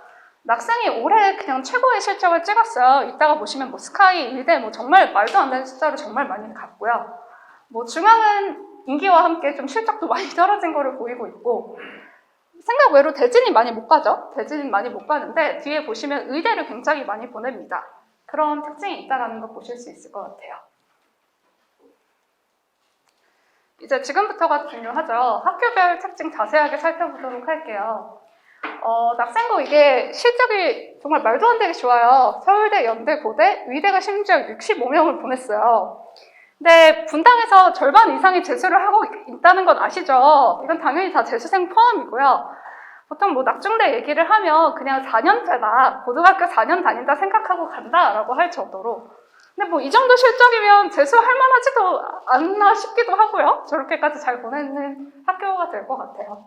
낙생이 올해 그냥 최고의 실적을 찍었어요. 이따가 보시면 뭐 스카이, 일대 뭐 정말 말도 안 되는 숫자로 정말 많이 갔고요. 뭐 중앙은 인기와 함께 좀 실적도 많이 떨어진 거를 보이고 있고, 생각 외로 대진이 많이 못 가죠. 대진이 많이 못 가는데 뒤에 보시면 의대를 굉장히 많이 보냅니다. 그런 특징이 있다는 거 보실 수 있을 것 같아요. 이제 지금부터가 중요하죠. 학교별 특징 자세하게 살펴보도록 할게요. 낙생고 이게 실적이 정말 말도 안 되게 좋아요. 서울대, 연대, 고대, 의대가 심지어 65명을 보냈어요. 근데 분당에서 절반 이상이 재수를 하고 있다는 건 아시죠? 이건 당연히 다 재수생 포함이고요. 보통 뭐 낙중대 얘기를 하면 그냥 4년제다, 고등학교 4년 다닌다 생각하고 간다라고 할 정도로. 근데 뭐 이 정도 실적이면 재수할 만하지도 않나 싶기도 하고요. 저렇게까지 잘 보내는 학교가 될 것 같아요.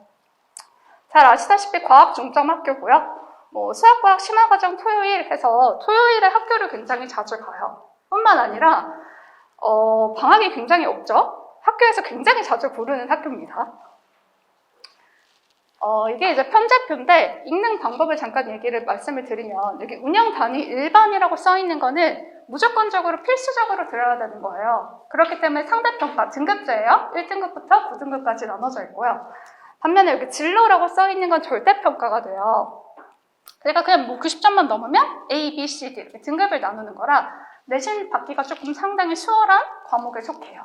잘 아시다시피 과학 중점 학교고요. 뭐 수학과학 심화과정 토요일 해서 토요일에 학교를 굉장히 자주 가요. 뿐만 아니라 방학이 굉장히 없죠. 학교에서 굉장히 자주 부르는 학교입니다. 이게 이제 편제표인데 읽는 방법을 잠깐 말씀을 드리면 여기 운영 단위 일반이라고 써 있는 거는 무조건적으로 필수적으로 들어야 되는 거예요. 그렇기 때문에 상대평가 등급제예요. 1등급부터 9등급까지 나눠져 있고요. 반면에 여기 진로라고 써 있는 건 절대평가가 돼요. 그러니까 그냥 뭐 90점만 넘으면 A, B, C, D 이렇게 등급을 나누는 거라 내신 받기가 조금 상당히 수월한 과목에 속해요.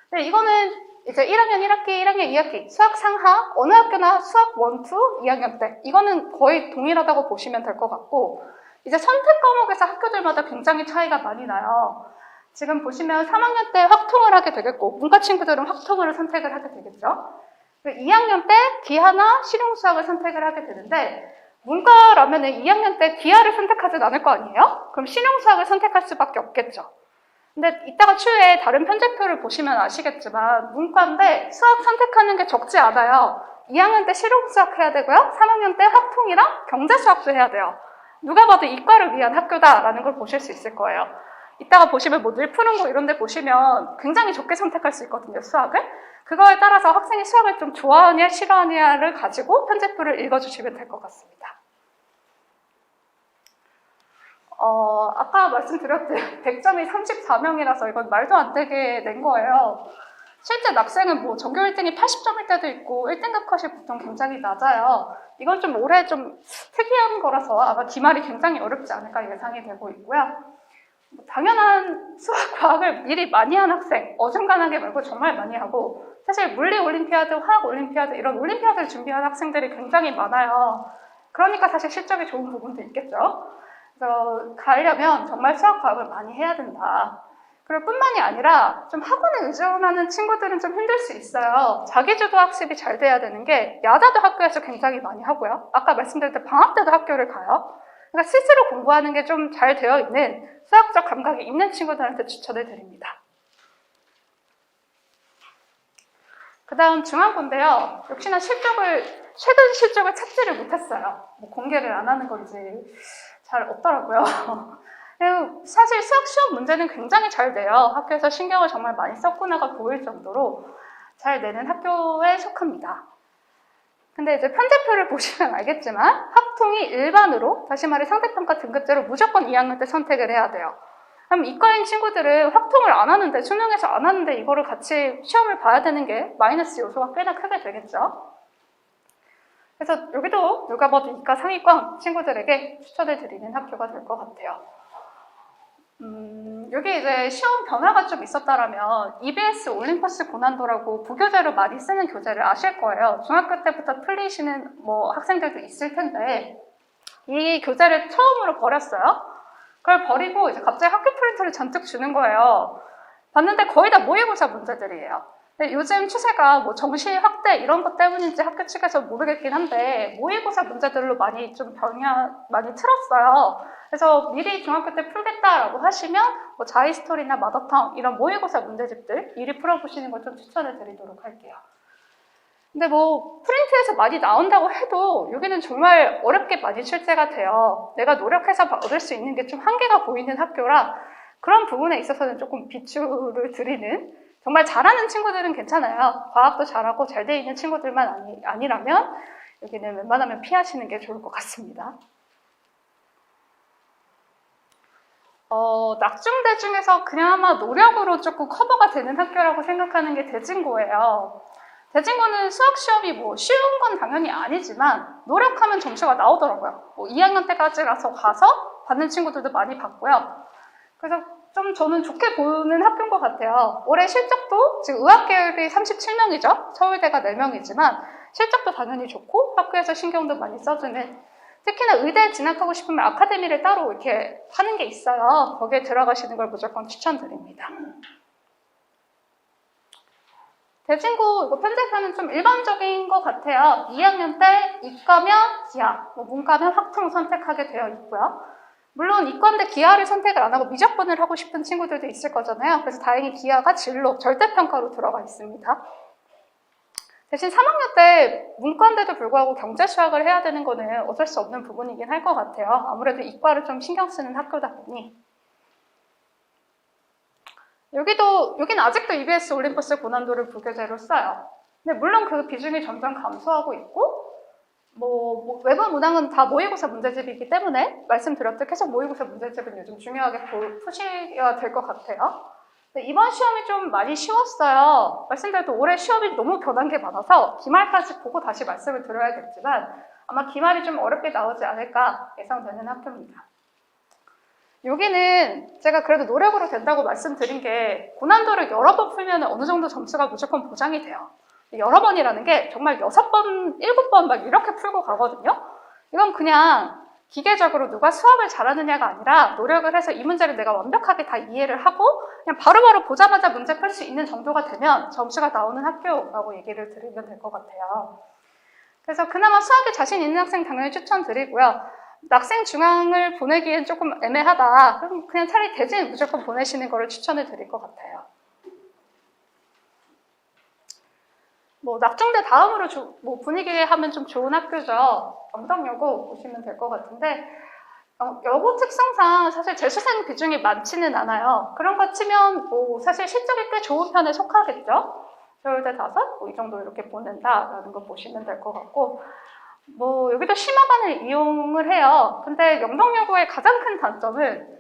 근데 이거는 이제 1학년 1학기, 1학년 2학기 수학 상하 어느 학교나 수학 1, 2, 2학년 때 이거는 거의 동일하다고 보시면 될 것 같고, 이제 선택 과목에서 학교들마다 굉장히 차이가 많이 나요. 지금 보시면 3학년 때 확통을 하게 되겠고 문과 친구들은 확통을 선택을 하게 되겠죠. 2학년 때 기하나 실용수학을 선택을 하게 되는데 문과라면 2학년 때 기하를 선택하진 않을 거 아니에요? 그럼 실용수학을 선택할 수밖에 없겠죠. 근데 이따가 추후에 다른 편제표를 보시면 아시겠지만 문과인데 수학 선택하는 게 적지 않아요. 2학년 때 실용수학 해야 되고요. 3학년 때 학통이랑 경제수학도 해야 돼요. 누가 봐도 이과를 위한 학교다라는 걸 보실 수 있을 거예요. 이따가 보시면 뭐 늘 푸는 거 이런 데 보시면 굉장히 적게 선택할 수 있거든요, 수학을. 그거에 따라서 학생이 수학을 좀 좋아하냐 싫어하냐를 가지고 편제표를 읽어주시면 될 것 같습니다. 아까 말씀드렸듯이 100점이 34명이라서 이건 말도 안 되게 낸 거예요. 실제 낙생은 뭐 전교 1등이 80점일 때도 있고 1등급 컷이 보통 굉장히 낮아요. 이건 좀 올해 좀 특이한 거라서 아마 기말이 굉장히 어렵지 않을까 예상이 되고 있고요. 당연한 수학, 과학을 미리 많이 한 학생, 어중간하게 말고 정말 많이 하고, 사실 물리 올림피아드, 화학 올림피아드 이런 올림피아드를 준비한 학생들이 굉장히 많아요. 그러니까 사실 실적이 좋은 부분도 있겠죠. 그래서 가려면 정말 수학, 과학을 많이 해야 된다. 그리고 뿐만이 아니라 좀 학원에 의존하는 친구들은 좀 힘들 수 있어요. 자기주도 학습이 잘 돼야 되는 게 야자도 학교에서 굉장히 많이 하고요. 아까 말씀드렸던 방학 때도 학교를 가요. 그러니까 스스로 공부하는 게 좀 잘 되어 있는 수학적 감각이 있는 친구들한테 추천을 드립니다. 그 다음 중앙고인데요. 역시나 최근 실적을 찾지를 못했어요. 뭐 공개를 안 하는 건지 잘 없더라고요. 사실 수학 시험 문제는 굉장히 잘 돼요. 학교에서 신경을 정말 많이 썼구나가 보일 정도로 잘 내는 학교에 속합니다. 근데 이제 편제표를 보시면 알겠지만 학통이 일반으로, 다시 말해 상대평가 등급제로 무조건 2학년 때 선택을 해야 돼요. 그럼 이과인 친구들은 확통을 안 하는데, 수능에서 안 하는데 이거를 같이 시험을 봐야 되는 게 마이너스 요소가 꽤나 크게 되겠죠. 그래서 여기도 누가 봐도 이과 상위권 친구들에게 추천을 드리는 학교가 될 것 같아요. 여기 이제 시험 변화가 좀 있었다라면 EBS 올림퍼스 고난도라고 부교재로 많이 쓰는 교재를 아실 거예요. 중학교 때부터 풀리시는 뭐 학생들도 있을 텐데 이 교재를 처음으로 버렸어요. 그걸 버리고 이제 갑자기 학교 프린트를 잔뜩 주는 거예요. 봤는데 거의 다 모의고사 문제들이에요. 근데 요즘 추세가 뭐 정시 확대 이런 것 때문인지 학교 측에서 모르겠긴 한데 모의고사 문제들로 많이 좀 많이 틀었어요. 그래서 미리 중학교 때 풀겠다라고 하시면 뭐 자이스토리나 마더텅 이런 모의고사 문제집들 미리 풀어보시는 걸 좀 추천을 드리도록 할게요. 근데 뭐 프린트에서 많이 나온다고 해도 여기는 정말 어렵게 많이 출제가 돼요. 내가 노력해서 얻을 수 있는 게 좀 한계가 보이는 학교라 그런 부분에 있어서는 조금 비추를 드리는, 정말 잘하는 친구들은 괜찮아요. 과학도 잘하고 잘 돼 있는 친구들만 아니라면 여기는 웬만하면 피하시는 게 좋을 것 같습니다. 낙중대 중에서 그나마 노력으로 조금 커버가 되는 학교라고 생각하는 게 대진고예요. 대진고는 수학 시험이 뭐 쉬운 건 당연히 아니지만 노력하면 점수가 나오더라고요. 뭐 2학년 때까지라서 가서 받는 친구들도 많이 받고요. 그래서 좀 저는 좋게 보는 학교인 것 같아요. 올해 실적도 지금 의학계열이 37명이죠. 서울대가 4명이지만 실적도 당연히 좋고 학교에서 신경도 많이 써주는, 특히나 의대에 진학하고 싶으면 아카데미를 따로 이렇게 하는 게 있어요. 거기에 들어가시는 걸 무조건 추천드립니다. 대진고 이거 편제표는 좀 일반적인 것 같아요. 2학년 때 이과면 기하, 뭐 문과면 확통 선택하게 되어 있고요. 물론 이과인데 기하를 선택을 안 하고 미적분을 하고 싶은 친구들도 있을 거잖아요. 그래서 다행히 기하가 진로, 절대평가로 들어가 있습니다. 대신 3학년 때 문과인데도 불구하고 경제수학을 해야 되는 거는 어쩔 수 없는 부분이긴 할 것 같아요. 아무래도 이과를 좀 신경 쓰는 학교다 보니. 여긴 아직도 EBS 올림푸스 고난도를 부교재로 써요. 근데 물론 그 비중이 점점 감소하고 있고, 뭐 외부 문항은 다 모의고사 문제집이기 때문에 말씀드렸듯 계속 모의고사 문제집은 요즘 중요하게 푸시가 될 것 같아요. 근데 이번 시험이 좀 많이 쉬웠어요. 말씀드려도 올해 시험이 너무 변한 게 많아서 기말까지 보고 다시 말씀을 드려야겠지만 아마 기말이 좀 어렵게 나오지 않을까 예상되는 학교입니다. 여기는 제가 그래도 노력으로 된다고 말씀드린 게 고난도를 여러 번 풀면 어느 정도 점수가 무조건 보장이 돼요. 여러 번이라는 게 정말 6번, 7번 막 이렇게 풀고 가거든요. 이건 그냥 기계적으로 누가 수학을 잘하느냐가 아니라 노력을 해서 이 문제를 내가 완벽하게 다 이해를 하고 그냥 바로바로 보자마자 문제 풀 수 있는 정도가 되면 점수가 나오는 학교라고 얘기를 드리면 될 것 같아요. 그래서 그나마 수학에 자신 있는 학생 당연히 추천드리고요. 낙생 중앙을 보내기엔 조금 애매하다. 그럼 그냥 차라리 대진 무조건 보내시는 거를 추천을 드릴 것 같아요. 뭐 낙중대 다음으로 뭐 분위기 하면 좀 좋은 학교죠. 영덕여고 보시면 될 것 같은데 여고 특성상 사실 재수생 비중이 많지는 않아요. 그런 거 치면 뭐 사실 실적이 꽤 좋은 편에 속하겠죠. 서울대 5, 뭐 이 정도 이렇게 보낸다라는 거 보시면 될 것 같고, 뭐 여기도 심화반을 이용을 해요. 근데 영덕여고의 가장 큰 단점은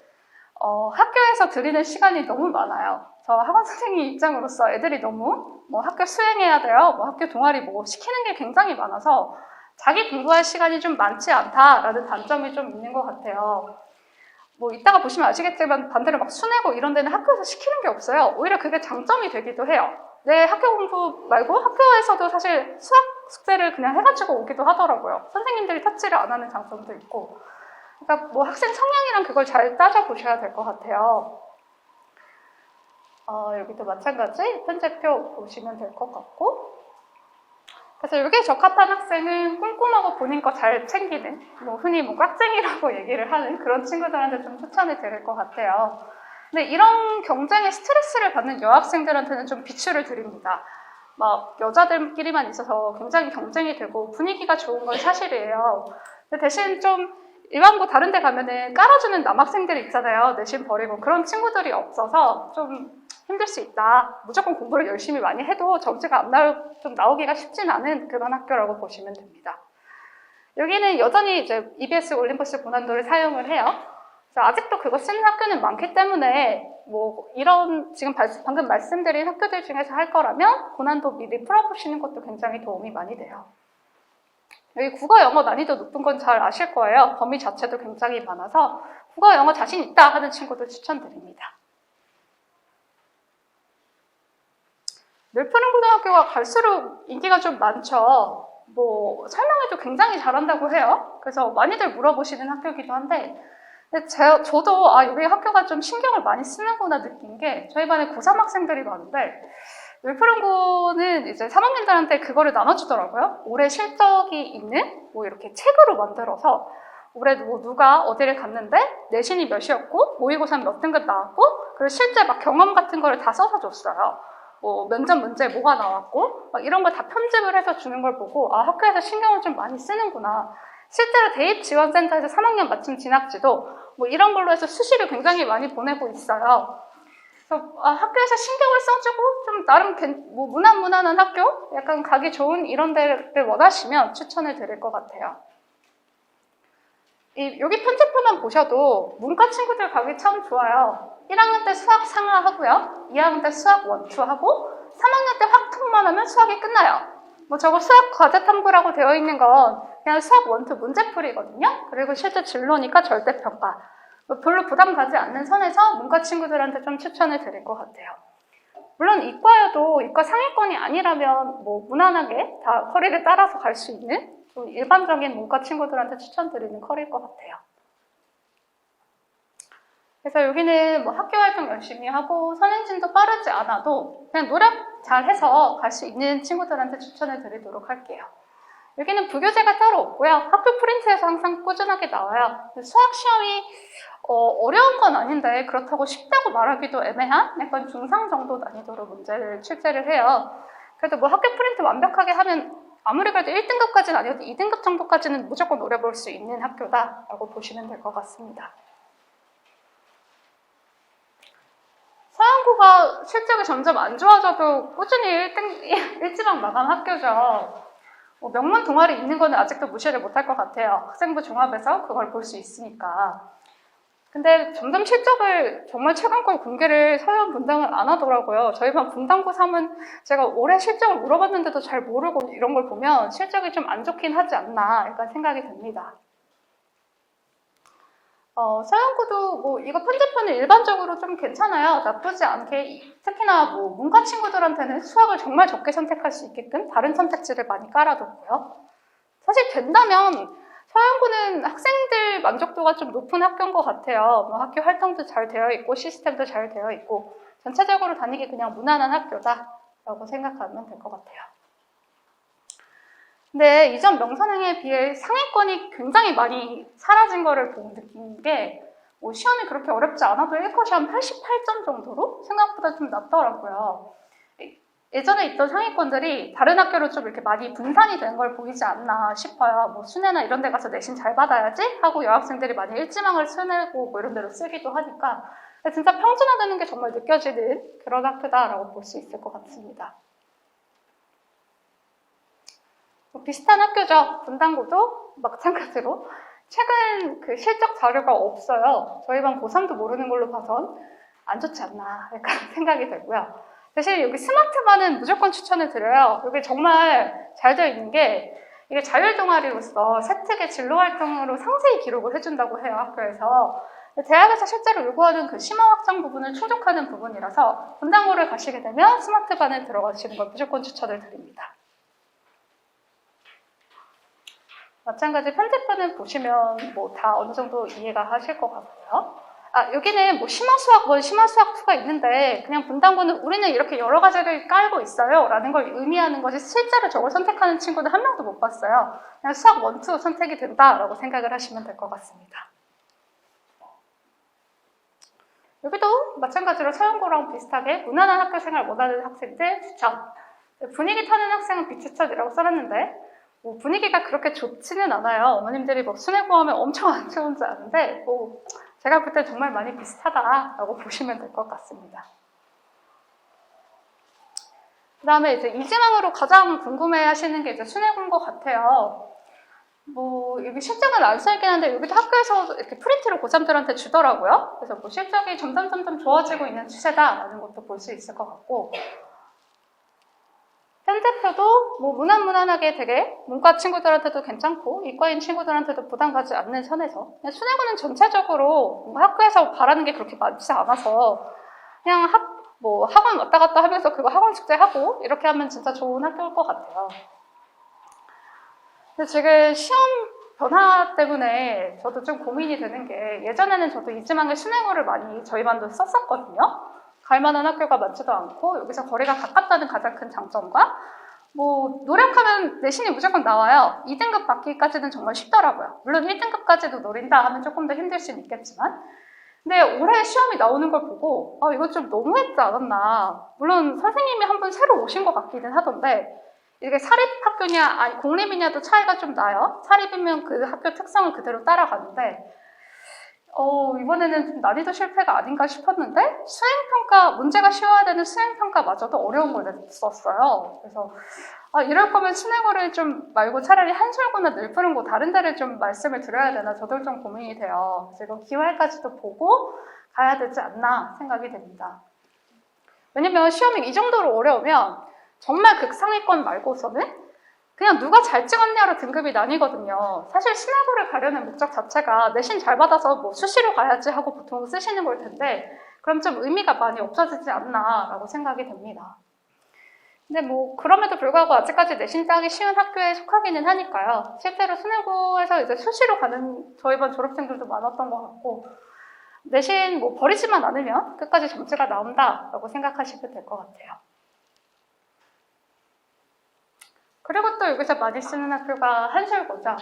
학교에서 들이는 시간이 너무 많아요. 저 학원 선생님 입장으로서 애들이 너무 뭐 학교 수행해야 돼요. 뭐 학교 동아리 뭐 시키는 게 굉장히 많아서 자기 공부할 시간이 좀 많지 않다라는 단점이 좀 있는 것 같아요. 뭐 이따가 보시면 아시겠지만 반대로 막 수내고 이런 데는 학교에서 시키는 게 없어요. 오히려 그게 장점이 되기도 해요. 내 학교 공부 말고 학교에서도 사실 수학 숙제를 그냥 해가지고 오기도 하더라고요. 선생님들이 터치를 안 하는 장점도 있고. 그러니까 뭐 학생 성향이랑 그걸 잘 따져보셔야 될 것 같아요. 여기도 마찬가지 편제표 보시면 될 것 같고, 그래서 여기에 적합한 학생은 꼼꼼하고 본인 거 잘 챙기는, 뭐 흔히 뭐 꽉쟁이라고 얘기를 하는 그런 친구들한테 좀 추천을 드릴 것 같아요. 근데 이런 경쟁에 스트레스를 받는 여학생들한테는 좀 비추를 드립니다. 막 여자들끼리만 있어서 굉장히 경쟁이 되고 분위기가 좋은 건 사실이에요. 근데 대신 좀 일반고 다른 데 가면은 깔아주는 남학생들이 있잖아요. 내신 버리고. 그런 친구들이 없어서 좀 힘들 수 있다. 무조건 공부를 열심히 많이 해도 점수가 좀 나오기가 쉽진 않은 그런 학교라고 보시면 됩니다. 여기는 여전히 이제 EBS 올림푸스 고난도를 사용을 해요. 그래서 아직도 그거 쓰는 학교는 많기 때문에 뭐 이런 지금 방금 말씀드린 학교들 중에서 할 거라면 고난도 미리 풀어보시는 것도 굉장히 도움이 많이 돼요. 여기 국어 영어 난이도 높은 건 잘 아실 거예요. 범위 자체도 굉장히 많아서 국어 영어 자신 있다 하는 친구들 추천드립니다. 늘푸른 고등학교가 갈수록 인기가 좀 많죠. 뭐 설명회도 굉장히 잘한다고 해요. 그래서 많이들 물어보시는 학교이기도 한데, 근데 저도 여기 학교가 좀 신경을 많이 쓰는구나 느낀 게, 저희 반에 고3 학생들이 많은데 율프랭고는 이제 3학년들한테 그거를 나눠주더라고요. 올해 실적이 있는 뭐 이렇게 책으로 만들어서 올해 뭐 누가 어디를 갔는데 내신이 몇이었고 모의고사 몇 등급 나왔고 그리고 실제 막 경험 같은 거를 다 써서 줬어요. 뭐 면접 문제 뭐가 나왔고 막 이런 걸 다 편집을 해서 주는 걸 보고 아 학교에서 신경을 좀 많이 쓰는구나. 실제로 대입지원센터에서 3학년 맞춤 진학지도 뭐 이런 걸로 해서 수시를 굉장히 많이 보내고 있어요. 그래서 학교에서 신경을 써주고 좀 나름 뭐 무난무난한 학교? 약간 가기 좋은 이런 데를 원하시면 추천을 드릴 것 같아요. 여기 편집표만 보셔도 문과 친구들 가기 참 좋아요. 1학년 때 수학 상하하고요. 2학년 때 수학 원투하고 3학년 때 확통만 하면 수학이 끝나요. 뭐 저거 수학 과제 탐구라고 되어 있는 건 그냥 수학 원투 문제풀이거든요. 그리고 실제 진로니까 절대평가. 별로 부담 가지 않는 선에서 문과 친구들한테 좀 추천을 드릴 것 같아요. 물론 이과여도 이과 상위권이 아니라면 뭐 무난하게 다 커리를 따라서 갈 수 있는 좀 일반적인 문과 친구들한테 추천드리는 커리일 것 같아요. 그래서 여기는 뭐 학교 활동 열심히 하고 선행진도 빠르지 않아도 그냥 노력 잘해서 갈 수 있는 친구들한테 추천을 드리도록 할게요. 여기는 부교재가 따로 없고요. 학교 프린트에서 항상 꾸준하게 나와요. 수학 시험이 어려운 건 아닌데 그렇다고 쉽다고 말하기도 애매한 약간 중상 정도 난이도로 문제를 출제를 해요. 그래도 뭐 학교 프린트 완벽하게 하면 아무리 그래도 1등급까지는 아니어도 2등급 정도까지는 무조건 노려볼 수 있는 학교다라고 보시면 될 것 같습니다. 서영고가 실적이 점점 안 좋아져도 꾸준히 1지망 마감 학교죠. 뭐 명문 동아리 있는 거는 아직도 무시를 못할 것 같아요. 학생부 종합에서 그걸 볼 수 있으니까. 근데 점점 실적을 정말 최강권 공개를 서현 분당은 안 하더라고요. 저희 반 분당고 3은 제가 올해 실적을 물어봤는데도 잘 모르고 이런 걸 보면 실적이 좀 안 좋긴 하지 않나 약간 생각이 듭니다. 서영고도 뭐 이거 편집표는 일반적으로 좀 괜찮아요. 나쁘지 않게 특히나 뭐 문과 친구들한테는 수학을 정말 적게 선택할 수 있게끔 다른 선택지를 많이 깔아뒀고요. 사실 된다면 서영고는 학생들 만족도가 좀 높은 학교인 것 같아요. 뭐 학교 활동도 잘 되어 있고 시스템도 잘 되어 있고 전체적으로 다니기 그냥 무난한 학교다라고 생각하면 될 것 같아요. 근데 이전 명선행에 비해 상위권이 굉장히 많이 사라진 거를 보고 느낀 게 뭐 시험이 그렇게 어렵지 않아도 1컷이 한 88점 정도로 생각보다 좀 낮더라고요. 예전에 있던 상위권들이 다른 학교로 좀 이렇게 많이 분산이 된 걸 보이지 않나 싶어요. 뭐 순회나 이런 데 가서 내신 잘 받아야지 하고 여학생들이 많이 일지망을 쓰내고 뭐 이런 데로 쓰기도 하니까 진짜 평준화되는 게 정말 느껴지는 그런 학교다라고 볼 수 있을 것 같습니다. 비슷한 학교죠. 분당고도 마찬가지로 최근 그 실적 자료가 없어요. 저희 반 고3도 모르는 걸로 봐선 안 좋지 않나 약간 생각이 들고요. 대신 여기 스마트반은 무조건 추천을 드려요. 여기 정말 잘 되어 있는 게 이게 자율동아리로서 세특의 진로활동으로 상세히 기록을 해준다고 해요. 학교에서. 대학에서 실제로 요구하는 그 심화 확장 부분을 충족하는 부분이라서 분당고를 가시게 되면 스마트반에 들어가시는 걸 무조건 추천을 드립니다. 마찬가지 편집본을 보시면 뭐 다 어느 정도 이해가 하실 것 같고요. 여기는 뭐 심화수학 1, 심화수학 2가 있는데 그냥 분당고는 우리는 이렇게 여러 가지를 깔고 있어요 라는 걸 의미하는 것이 실제로 저걸 선택하는 친구는 한 명도 못 봤어요. 그냥 수학 1, 2 선택이 된다라고 생각을 하시면 될 것 같습니다. 여기도 마찬가지로 서영고랑 비슷하게 무난한 학교 생활 원하는 학생들 추천. 분위기 타는 학생은 비추천이라고 써놨는데 뭐 분위기가 그렇게 좋지는 않아요. 어머님들이 뭐 순회고하면 엄청 안 좋은지 아는데 뭐 제가 볼 때 정말 많이 비슷하다라고 보시면 될 것 같습니다. 그 다음에 이제 이지망으로 가장 궁금해 하시는 게 이제 순회고인 것 같아요. 뭐 여기 실적은 안 써있긴 한데 여기도 학교에서 이렇게 프린트를 고3들한테 주더라고요. 그래서 뭐 실적이 점점 좋아지고 있는 추세다라는 것도 볼 수 있을 것 같고 편집표도 뭐 무난하게 되게 문과 친구들한테도 괜찮고 이과인 친구들한테도 부담 가지 않는 선에서 그냥 순회고는 전체적으로 학교에서 바라는 게 그렇게 많지 않아서 그냥 학원 왔다 갔다 하면서 그거 학원 숙제하고 이렇게 하면 진짜 좋은 학교일 것 같아요. 근데 지금 시험 변화 때문에 저도 좀 고민이 되는 게 예전에는 저도 이지망의 순회고를 많이 저희 반도 썼었거든요. 갈 만한 학교가 많지도 않고 여기서 거리가 가깝다는 가장 큰 장점과 뭐 노력하면 내신이 무조건 나와요. 2등급 받기까지는 정말 쉽더라고요. 물론 1등급까지도 노린다 하면 조금 더 힘들 수는 있겠지만 근데 올해 시험이 나오는 걸 보고 이거 좀 너무했지 않았나. 물론 선생님이 한 분 새로 오신 것 같기는 하던데 이게 사립학교냐 아니 공립이냐도 차이가 좀 나요. 사립이면 그 학교 특성을 그대로 따라가는데 이번에는 좀 난이도 실패가 아닌가 싶었는데 수행평가, 문제가 쉬워야 되는 수행평가마저도 어려운 걸 냈었어요. 그래서 이럴 거면 수능어를 좀 말고 차라리 한술고나 늘푸른고 다른 데를 좀 말씀을 드려야 되나 저도 좀 고민이 돼요. 그래서 이거 기말까지도 보고 가야 되지 않나 생각이 됩니다. 왜냐면 시험이 이 정도로 어려우면 정말 극상위권 말고서는 그냥 누가 잘 찍었냐로 등급이 나뉘거든요. 사실 수능고를 가려는 목적 자체가 내신 잘 받아서 뭐 수시로 가야지 하고 보통 쓰시는 걸 텐데 그럼 좀 의미가 많이 없어지지 않나라고 생각이 됩니다. 근데 뭐 그럼에도 불구하고 아직까지 내신 따기 쉬운 학교에 속하기는 하니까요. 실제로 수능고에서 이제 수시로 가는 저희 반 졸업생들도 많았던 것 같고 내신 뭐 버리지만 않으면 끝까지 점수가 나온다라고 생각하시면 될 것 같아요. 그리고 또 여기서 많이 쓰는 학교가 한술고죠.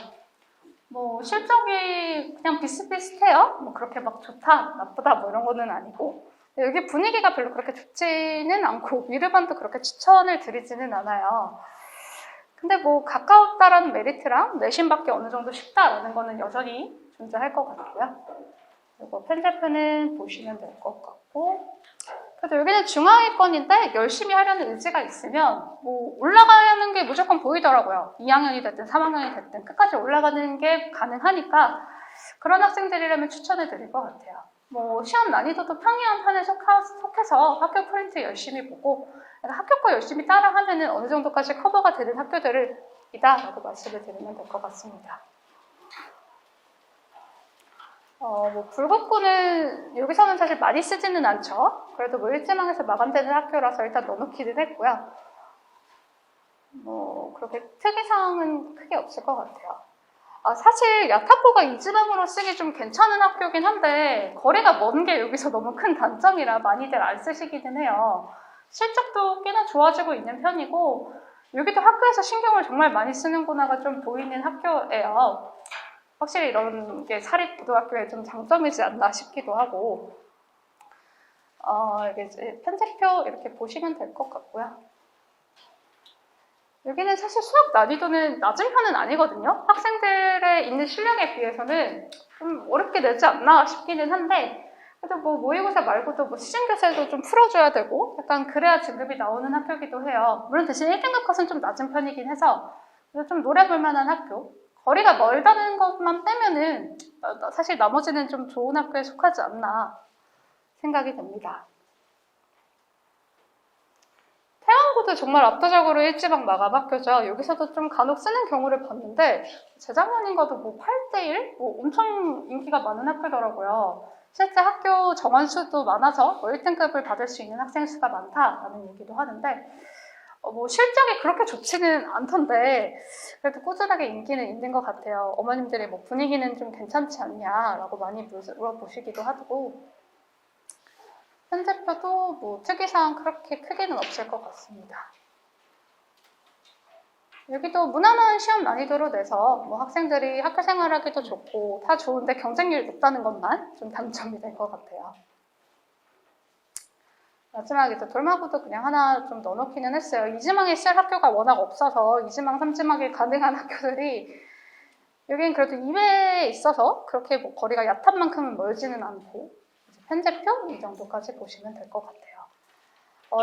뭐 실적이 그냥 비슷비슷해요. 뭐 그렇게 막 좋다, 나쁘다 뭐 이런 거는 아니고 여기 분위기가 별로 그렇게 좋지는 않고 위르반도 그렇게 추천을 드리지는 않아요. 근데 뭐 가까웠다라는 메리트랑 내신 받기 어느 정도 쉽다라는 거는 여전히 존재할 것 같고요. 그리고 편제표는 보시면 될 것 같고 그래도 여기는 중하위권인데 열심히 하려는 의지가 있으면 뭐 올라가는 게 무조건 보이더라고요. 2학년이 됐든 3학년이 됐든 끝까지 올라가는 게 가능하니까 그런 학생들이라면 추천을 드릴 것 같아요. 뭐 시험 난이도도 평이한 판에 속해서 학교 프린트 열심히 보고 학교 거 열심히 따라하면은 어느 정도까지 커버가 되는 학교들을 이다라고 말씀을 드리면 될 것 같습니다. 뭐 불국고는 여기서는 사실 많이 쓰지는 않죠. 그래도 뭐 일지망에서 마감되는 학교라서 일단 넣어놓기는 했고요. 뭐 그렇게 특이사항은 크게 없을 것 같아요. 사실 야타포가 이지망으로 쓰기 좀 괜찮은 학교긴 한데 거리가 먼 게 여기서 너무 큰 단점이라 많이들 안 쓰시기는 해요. 실적도 꽤나 좋아지고 있는 편이고 여기도 학교에서 신경을 정말 많이 쓰는구나가 좀 보이는 학교예요. 확실히 이런 게 사립고등학교의 좀 장점이지 않나 싶기도 하고 이게 편제표 이렇게 보시면 될 것 같고요. 여기는 사실 수학 난이도는 낮은 편은 아니거든요. 학생들의 있는 실력에 비해서는 좀 어렵게 내지 않나 싶기는 한데 그래도 뭐 모의고사 말고도 뭐 시중교재도 좀 풀어줘야 되고 약간 그래야 진급이 나오는 학교이기도 해요. 물론 대신 1등급 컷은 좀 낮은 편이긴 해서 좀 노려볼 만한 학교. 거리가 멀다는 것만 빼면은 사실 나머지는 좀 좋은 학교에 속하지 않나 생각이 됩니다. 태안고도 정말 압도적으로 일지방 마감 학교죠. 여기서도 좀 간혹 쓰는 경우를 봤는데 재작년인가도 뭐 8대1? 뭐 엄청 인기가 많은 학교더라고요. 실제 학교 정원 수도 많아서 뭐 1등급을 받을 수 있는 학생 수가 많다라는 얘기도 하는데 뭐 실적이 그렇게 좋지는 않던데 그래도 꾸준하게 인기는 있는 것 같아요. 어머님들이 뭐 분위기는 좀 괜찮지 않냐라고 많이 물어보시기도 하고 편제표도 뭐 특이사항 그렇게 크게는 없을 것 같습니다. 여기도 무난한 시험 난이도로 내서 뭐 학생들이 학교 생활하기도 좋고 다 좋은데 경쟁률이 높다는 것만 좀 단점이 될 것 같아요. 마지막에 돌마구도 그냥 하나 좀 넣어놓기는 했어요. 이지망에 시할 학교가 워낙 없어서 이지망, 삼지망이 가능한 학교들이 여기는 그래도 2회에 있어서 그렇게 뭐 거리가 얕은 만큼은 멀지는 않고 편제표 이 정도까지 보시면 될 것 같아요.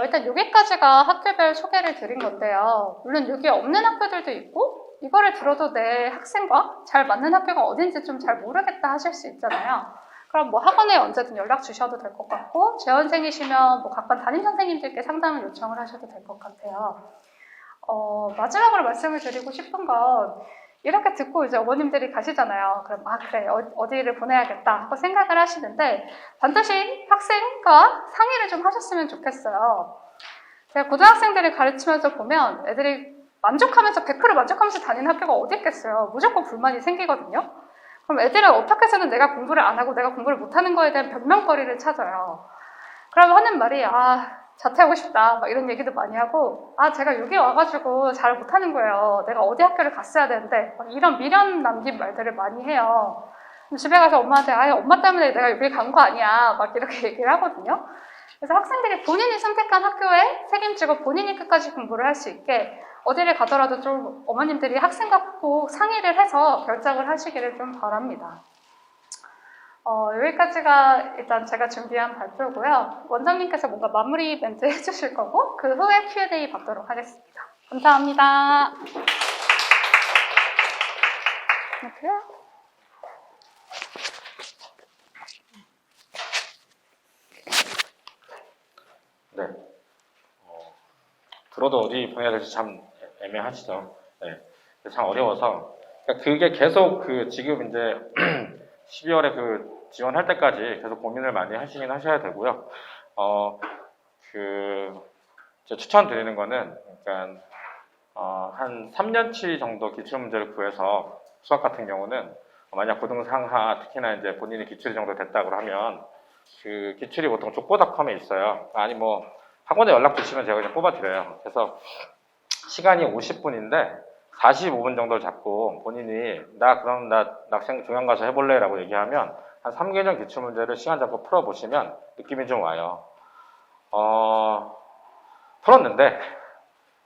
일단 여기까지가 학교별 소개를 드린 건데요. 물론 여기에 없는 학교들도 있고 이거를 들어도 내 학생과 잘 맞는 학교가 어딘지 좀 잘 모르겠다 하실 수 있잖아요. 그럼 뭐 학원에 언제든 연락 주셔도 될 것 같고 재원생이시면 뭐 각반 담임 선생님들께 상담을 요청을 하셔도 될 것 같아요. 마지막으로 말씀을 드리고 싶은 건 이렇게 듣고 이제 어머님들이 가시잖아요. 그럼 그래 어디를 보내야겠다 하고 생각을 하시는데 반드시 학생과 상의를 좀 하셨으면 좋겠어요. 제가 고등학생들을 가르치면서 보면 애들이 만족하면서 100% 만족하면서 다니는 학교가 어디 있겠어요. 무조건 불만이 생기거든요. 그럼 애들은 어떻게 해서는 내가 공부를 안 하고 내가 공부를 못하는 거에 대한 변명거리를 찾아요. 그러면 하는 말이 자퇴하고 싶다 막 이런 얘기도 많이 하고 제가 여기 와가지고 잘 못하는 거예요. 내가 어디 학교를 갔어야 되는데 막 이런 미련 남긴 말들을 많이 해요. 집에 가서 엄마한테 엄마 때문에 내가 여기 간 거 아니야 막 이렇게 얘기를 하거든요. 그래서 학생들이 본인이 선택한 학교에 책임지고 본인이 끝까지 공부를 할 수 있게 어디를 가더라도 좀 어머님들이 학생과 꼭 상의를 해서 결정을 하시기를 좀 바랍니다. 여기까지가 일단 제가 준비한 발표고요. 원장님께서 뭔가 마무리 멘트 해주실 거고 그 후에 Q&A 받도록 하겠습니다. 감사합니다. 이렇게요? 네. 들어도 어디 보내야 될지 참 애매하시죠. 네. 참 어려워서. 그러니까 그게 계속 지금 이제 12월에 지원할 때까지 계속 고민을 많이 하시긴 하셔야 되고요. 제가 추천드리는 거는, 그러니까, 한 3년치 정도 기출문제를 구해서 수학 같은 경우는 만약 고등상하 특히나 이제 본인이 기출이 정도 됐다고 하면 그 기출이 보통 족보닷컴에 있어요. 아니 뭐 학원에 연락 주시면 제가 그냥 뽑아드려요. 그래서 시간이 50분인데 45분 정도를 잡고 본인이 그럼 나 학생 중간 가서 해볼래 라고 얘기하면 한 3개년 기출문제를 시간 잡고 풀어보시면 느낌이 좀 와요. 풀었는데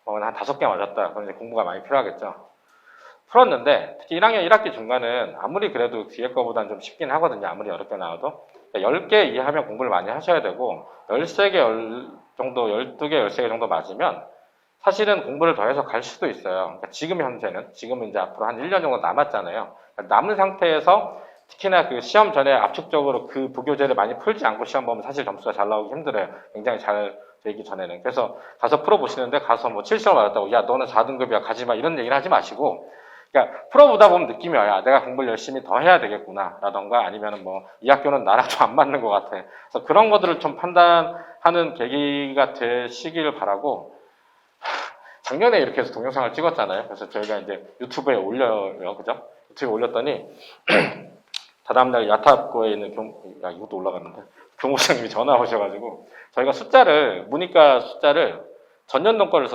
한 5개 맞았다. 그럼 이제 공부가 많이 필요하겠죠. 풀었는데 특히 1학년 1학기 중간은 아무리 그래도 뒤에 거보다는 좀 쉽긴 하거든요. 아무리 어렵게 나와도. 10개 이하면 공부를 많이 하셔야 되고 13개 정도, 12개, 13개 정도 맞으면 사실은 공부를 더 해서 갈 수도 있어요. 그러니까 지금은 이제 앞으로 한 1년 정도 남았잖아요. 그러니까 남은 상태에서 특히나 시험 전에 압축적으로 그 부교재를 많이 풀지 않고 시험 보면 사실 점수가 잘 나오기 힘들어요. 굉장히 잘 되기 전에는. 그래서 가서 풀어보시는데 가서 뭐 7시험 맞았다고 야 너는 4등급이야 가지마 이런 얘기를 하지 마시고 그러니까 풀어보다 보면 느낌이 와요. 내가 공부를 열심히 더 해야 되겠구나 라던가 아니면은 이 학교는 나랑 좀 안 맞는 것 같아. 그래서 그런 것들을 좀 판단하는 계기가 되시길 바라고 작년에 이렇게 해서 동영상을 찍었잖아요. 그래서 저희가 이제 유튜브에 올려요. 그죠? 유튜브에 올렸더니 다다음날 야탑고에 있는 이것도 올라갔는데 교무부장님이 전화 오셔가지고 저희가 문이과 숫자를 전년도 거를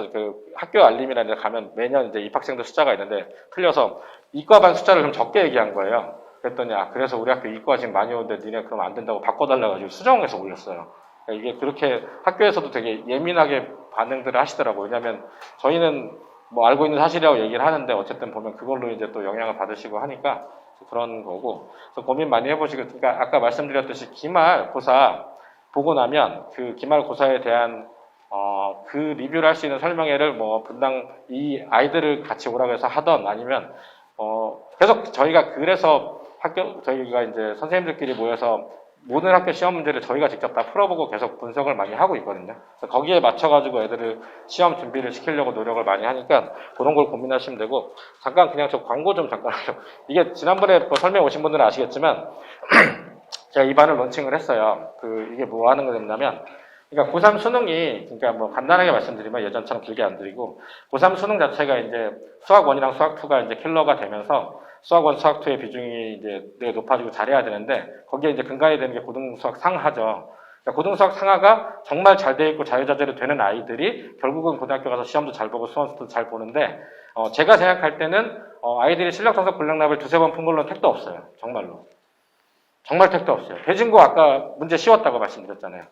학교 알림이라는 데 가면 매년 이제 입학생들 숫자가 있는데 틀려서 이과반 숫자를 좀 적게 얘기한 거예요. 그랬더니 그래서 우리 학교 이과 지금 많이 오는데 니네 그러면 안 된다고 바꿔달라가지고 수정해서 올렸어요. 그러니까 이게 그렇게 학교에서도 되게 예민하게 반응들을 하시더라고요. 왜냐하면 저희는 뭐 알고 있는 사실이라고 얘기를 하는데 어쨌든 보면 그걸로 이제 또 영향을 받으시고 하니까 그런 거고. 그래서 고민 많이 해보시고, 그러니까 아까 말씀드렸듯이 기말고사 보고 나면 그 기말고사에 대한 그 리뷰를 할 수 있는 설명회를 분당 이 아이들을 같이 오라고 해서 하던 아니면 계속 저희가 그래서 저희가 이제 선생님들끼리 모여서 모든 학교 시험 문제를 저희가 직접 다 풀어보고 계속 분석을 많이 하고 있거든요. 그래서 거기에 맞춰가지고 애들을 시험 준비를 시키려고 노력을 많이 하니까 그런 걸 고민하시면 되고, 잠깐 그냥 저 광고 좀 잠깐 하죠. 이게 지난번에 설명 오신 분들은 아시겠지만 제가 이 반을 론칭을 했어요. 이게 뭐 하는 거냐면, 그러니까 고3 수능이, 그러니까 간단하게 말씀드리면 예전처럼 길게 안 드리고, 고3 수능 자체가 이제 수학 1이랑 수학 2가 이제 킬러가 되면서 수학 1, 수학 2의 비중이 이제 되게 높아지고 잘해야 되는데, 거기에 이제 근간이 되는 게 고등수학 상하죠. 그러니까 고등수학 상하가 정말 잘 돼 있고 자유자재로 되는 아이들이 결국은 고등학교 가서 시험도 잘 보고 수험도 잘 보는데, 제가 생각할 때는 아이들이 실력 성적 불량납을 2-3번 푼 걸로는 택도 없어요. 정말로. 정말 택도 없어요. 대진고 아까 문제 쉬웠다고 말씀드렸잖아요.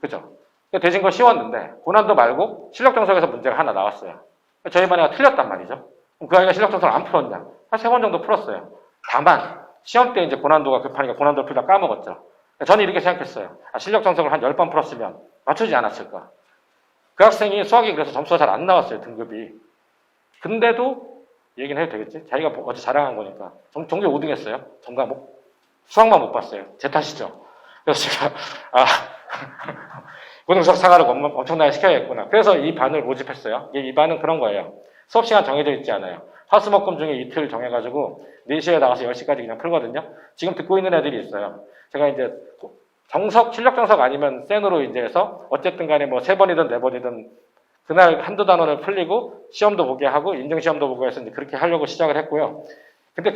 그죠? 대진거 쉬웠는데 고난도 말고 실력 정석에서 문제가 하나 나왔어요. 저희 반에 틀렸단 말이죠. 그럼 그 아이가 실력 정석을 안 풀었냐? 한 3번 정도 풀었어요. 다만 시험 때 이제 고난도가 급하니까 고난도를 풀다 까먹었죠. 저는 이렇게 생각했어요. 실력 정석을 한 10번 풀었으면 맞추지 않았을까? 그 학생이 수학이 그래서 점수가 잘 안 나왔어요. 등급이. 근데도 얘기는 해도 되겠지? 자기가 어제 자랑한 거니까. 전교 5등 했어요. 전 과목. 수학만 못 봤어요. 제 탓이죠. 그래서 제가 고등수학 상하를 엄청나게 시켜야겠구나. 그래서 이 반을 모집했어요. 이 반은 그런 거예요. 수업 시간 정해져 있지 않아요. 화수목금 중에 이틀 정해가지고 4시에 나가서 10시까지 그냥 풀거든요. 지금 듣고 있는 애들이 있어요. 제가 이제 실력 정석 아니면 센으로 이제 해서 어쨌든 간에 3번이든 4번이든 그날 한두 단원을 풀리고 시험도 보게 하고 인증시험도 보고 해서 이제 그렇게 하려고 시작을 했고요. 근데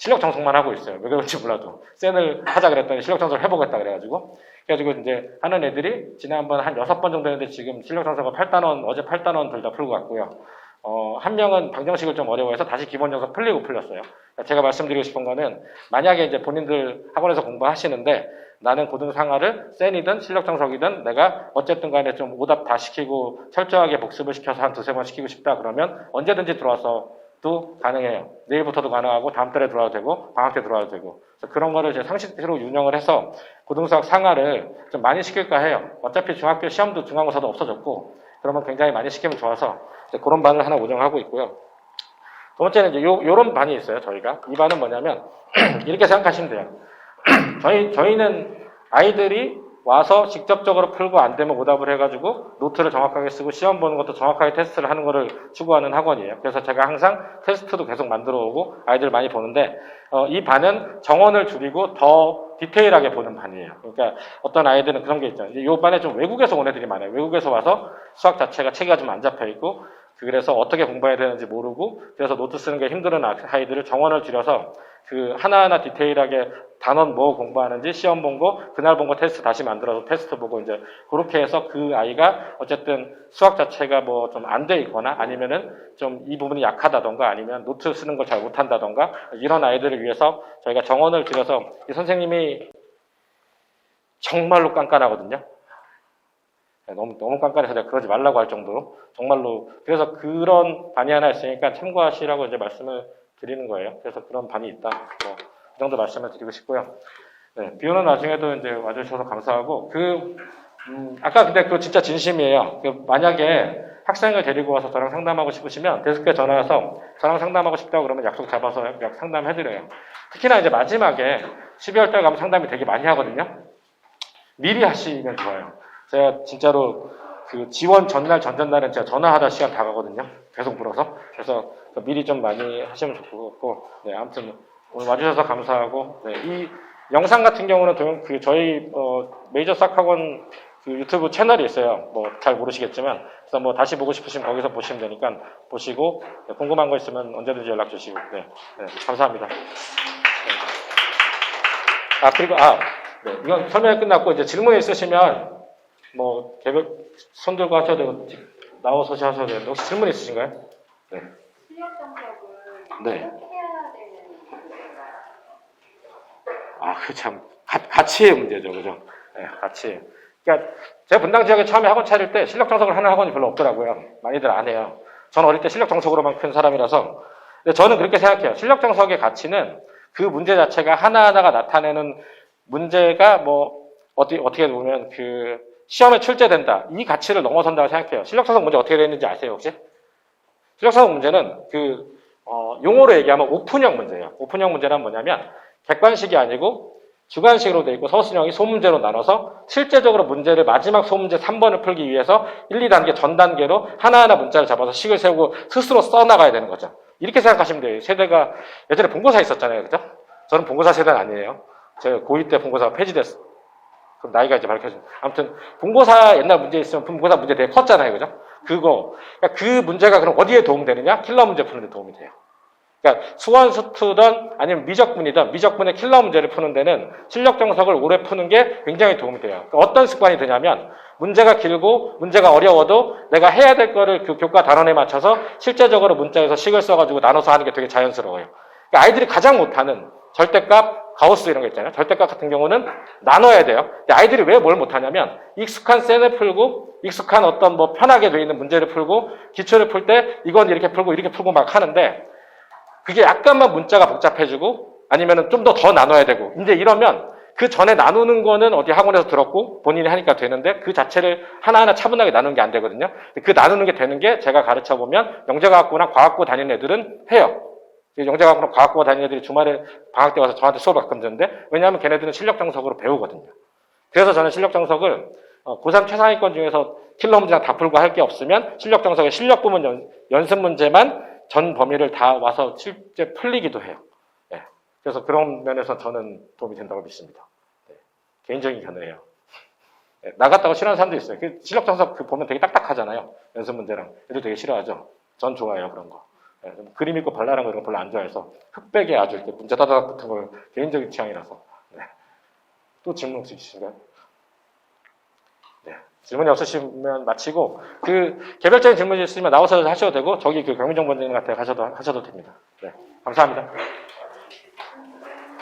실력 정석만 하고 있어요. 왜 그런지 몰라도. 센을 하자 그랬더니 실력 정석을 해보겠다 그래가지고. 그래가지고 이제 하는 애들이 지난번 한 6번 정도 했는데 지금 실력 정석을 8단원, 어제 8단원 둘 다 풀고 갔고요. 한 명은 방정식을 좀 어려워해서 다시 기본 정석 풀리고 풀렸어요. 그러니까 제가 말씀드리고 싶은 거는 만약에 이제 본인들 학원에서 공부하시는데 나는 고등상하를 센이든 실력 정석이든 내가 어쨌든 간에 좀 오답 다 시키고 철저하게 복습을 시켜서 한 2-3번 시키고 싶다 그러면 언제든지 들어와서도 가능해요. 내일부터도 가능하고 다음 달에 들어와도 되고 방학 때 들어와도 되고 그래서 그런 거를 제 상식으로 운영을 해서 고등수학 상하를 좀 많이 시킬까 해요. 어차피 중학교 시험도 중간고사도 없어졌고 그러면 굉장히 많이 시키면 좋아서 그런 반을 하나 운영하고 있고요. 두 번째는 이제 요런 반이 있어요, 저희가. 이 반은 뭐냐면, 이렇게 생각하시면 돼요. 저희는 아이들이 와서 직접적으로 풀고 안 되면 오답을 해가지고 노트를 정확하게 쓰고 시험 보는 것도 정확하게 테스트를 하는 거를 추구하는 학원이에요. 그래서 제가 항상 테스트도 계속 만들어 오고 아이들 많이 보는데, 이 반은 정원을 줄이고 더 디테일하게 보는 반이에요. 그러니까 어떤 아이들은 그런 게 있잖아요. 이 반에 좀 외국에서 온 애들이 많아요. 외국에서 와서 수학 자체가 체계가 좀 안 잡혀 있고, 그래서 어떻게 공부해야 되는지 모르고 그래서 노트 쓰는 게 힘든 아이들을 정원을 줄여서 그 하나하나 디테일하게 단원 뭐 공부하는지 시험 본 거 그날 본 거 테스트 다시 만들어서 테스트 보고 이제 그렇게 해서 그 아이가 어쨌든 수학 자체가 뭐 좀 안 돼 있거나 아니면은 좀 이 부분이 약하다던가 아니면 노트 쓰는 걸 잘 못한다던가 이런 아이들을 위해서 저희가 정원을 줄여서 이 선생님이 정말로 깐깐하거든요. 너무 깐깐해서 내가 그러지 말라고 할 정도로 정말로 그래서 그런 반이 하나 있으니까 참고하시라고 이제 말씀을 드리는 거예요. 그래서 그런 반이 있다. 그 정도 말씀을 드리고 싶고요. 네, 비 오는 나중에도 이제 와주셔서 감사하고 아까 근데 그거 진짜 진심이에요. 만약에 학생을 데리고 와서 저랑 상담하고 싶으시면 데스크에 전화해서 저랑 상담하고 싶다고 그러면 약속 잡아서 상담해드려요. 특히나 이제 마지막에 12월 달 가면 상담이 되게 많이 하거든요. 미리 하시면 좋아요. 제가 진짜로 그 지원 전날, 전전날은 제가 전화하다 시간 다 가거든요. 계속 물어서. 그래서 미리 좀 많이 하시면 좋을 것 같고, 네, 아무튼 오늘 와주셔서 감사하고, 네, 이 영상 같은 경우는 저희 메이저 수학학원 그 유튜브 채널이 있어요. 뭐 잘 모르시겠지만, 그래서 뭐 다시 보고 싶으시면 거기서 보시면 되니까 보시고, 네, 궁금한 거 있으면 언제든지 연락 주시고, 네, 감사합니다. 네. 그리고 네, 이건 설명이 끝났고 이제 질문 있으시면. 뭐, 손 들고 하셔도 되고, 나와서 하셔도 되는데, 혹시 질문 있으신가요? 네. 실력 정석을 네. 꼭 해야 되는 문제인가요? 그 참, 가치의 문제죠, 그죠? 네, 가치. 그러니까, 제가 분당 지역에 처음에 학원 차릴 때 실력 정석을 하는 학원이 별로 없더라고요. 많이들 안 해요. 저는 어릴 때 실력 정석으로만 큰 사람이라서. 근데 저는 그렇게 생각해요. 실력 정석의 가치는 그 문제 자체가 하나하나가 나타내는 문제가 뭐, 어떻게 보면 시험에 출제된다. 이 가치를 넘어선다고 생각해요. 실력정석 문제 어떻게 되는지 아세요, 혹시? 실력정석 문제는 용어로 얘기하면 오픈형 문제예요. 오픈형 문제란 뭐냐면 객관식이 아니고 주관식으로 돼 있고 서술형이 소문제로 나눠서 실제적으로 문제를 마지막 소문제 3번을 풀기 위해서 1, 2단계 전 단계로 하나하나 문자를 잡아서 식을 세우고 스스로 써나가야 되는 거죠. 이렇게 생각하시면 돼요. 세대가 예전에 본고사 있었잖아요, 그죠? 저는 본고사 세대는 아니에요. 제가 고2 때 본고사가 폐지됐어요. 그럼 나이가 이제 밝혀져. 아무튼 본고사 옛날 문제 있으면 본고사 문제 되게 컸잖아요, 그죠? 그러니까 그 문제가 그럼 어디에 도움되느냐? 킬러 문제 푸는 데 도움이 돼요. 그러니까 수원수투든 아니면 미적분이든 미적분의 킬러 문제를 푸는 데는 실력 정석을 오래 푸는 게 굉장히 도움이 돼요. 그러니까 어떤 습관이 되냐면 문제가 길고 문제가 어려워도 내가 해야 될 거를 그 교과 단원에 맞춰서 실제적으로 문자에서 식을 써가지고 나눠서 하는 게 되게 자연스러워요. 그러니까 아이들이 가장 못하는 절대값, 가우스 이런 거 있잖아요. 절대값 같은 경우는 나눠야 돼요. 근데 아이들이 왜 뭘 못하냐면 익숙한 셈을 풀고 익숙한 어떤 뭐 편하게 돼 있는 문제를 풀고 기초를 풀 때 이건 이렇게 풀고 막 하는데 그게 약간만 문자가 복잡해지고 아니면은 좀 더 나눠야 되고 이제 이러면 그 전에 나누는 거는 어디 학원에서 들었고 본인이 하니까 되는데 그 자체를 하나하나 차분하게 나누는 게 안 되거든요. 그 나누는 게 되는 게 제가 가르쳐 보면 영재과학부나 과학부 다니는 애들은 해요. 영재과학부나 과학부 다니는 애들이 주말에 방학 때 와서 저한테 수업을 가끔 듣는데 왜냐하면 걔네들은 실력 정석으로 배우거든요. 그래서 저는 실력 정석을 고3 최상위권 중에서 킬러 문제랑 다 풀고 할 게 없으면 실력 정석의 실력 부분 연습 문제만 전 범위를 다 와서 실제 풀리기도 해요. 네. 그래서 그런 면에서 저는 도움이 된다고 믿습니다. 네. 개인적인 견해예요. 네. 나갔다고 싫어하는 사람도 있어요. 그 실력 정석 보면 되게 딱딱하잖아요. 연습 문제랑. 애들 되게 싫어하죠. 전 좋아해요, 그런 거. 네, 좀 그림 있고 발랄한 거 이런 거 별로 안 좋아해서 흑백에 아주 이렇게 문자 따다닥 붙은 걸 개인적인 취향이라서. 네. 또 질문 혹시 있으신가요? 네. 질문이 없으시면 마치고 그 개별적인 질문이 있으시면 나오셔서 하셔도 되고 저기 그 경민정보원장님한테 하셔도 됩니다. 네. 감사합니다.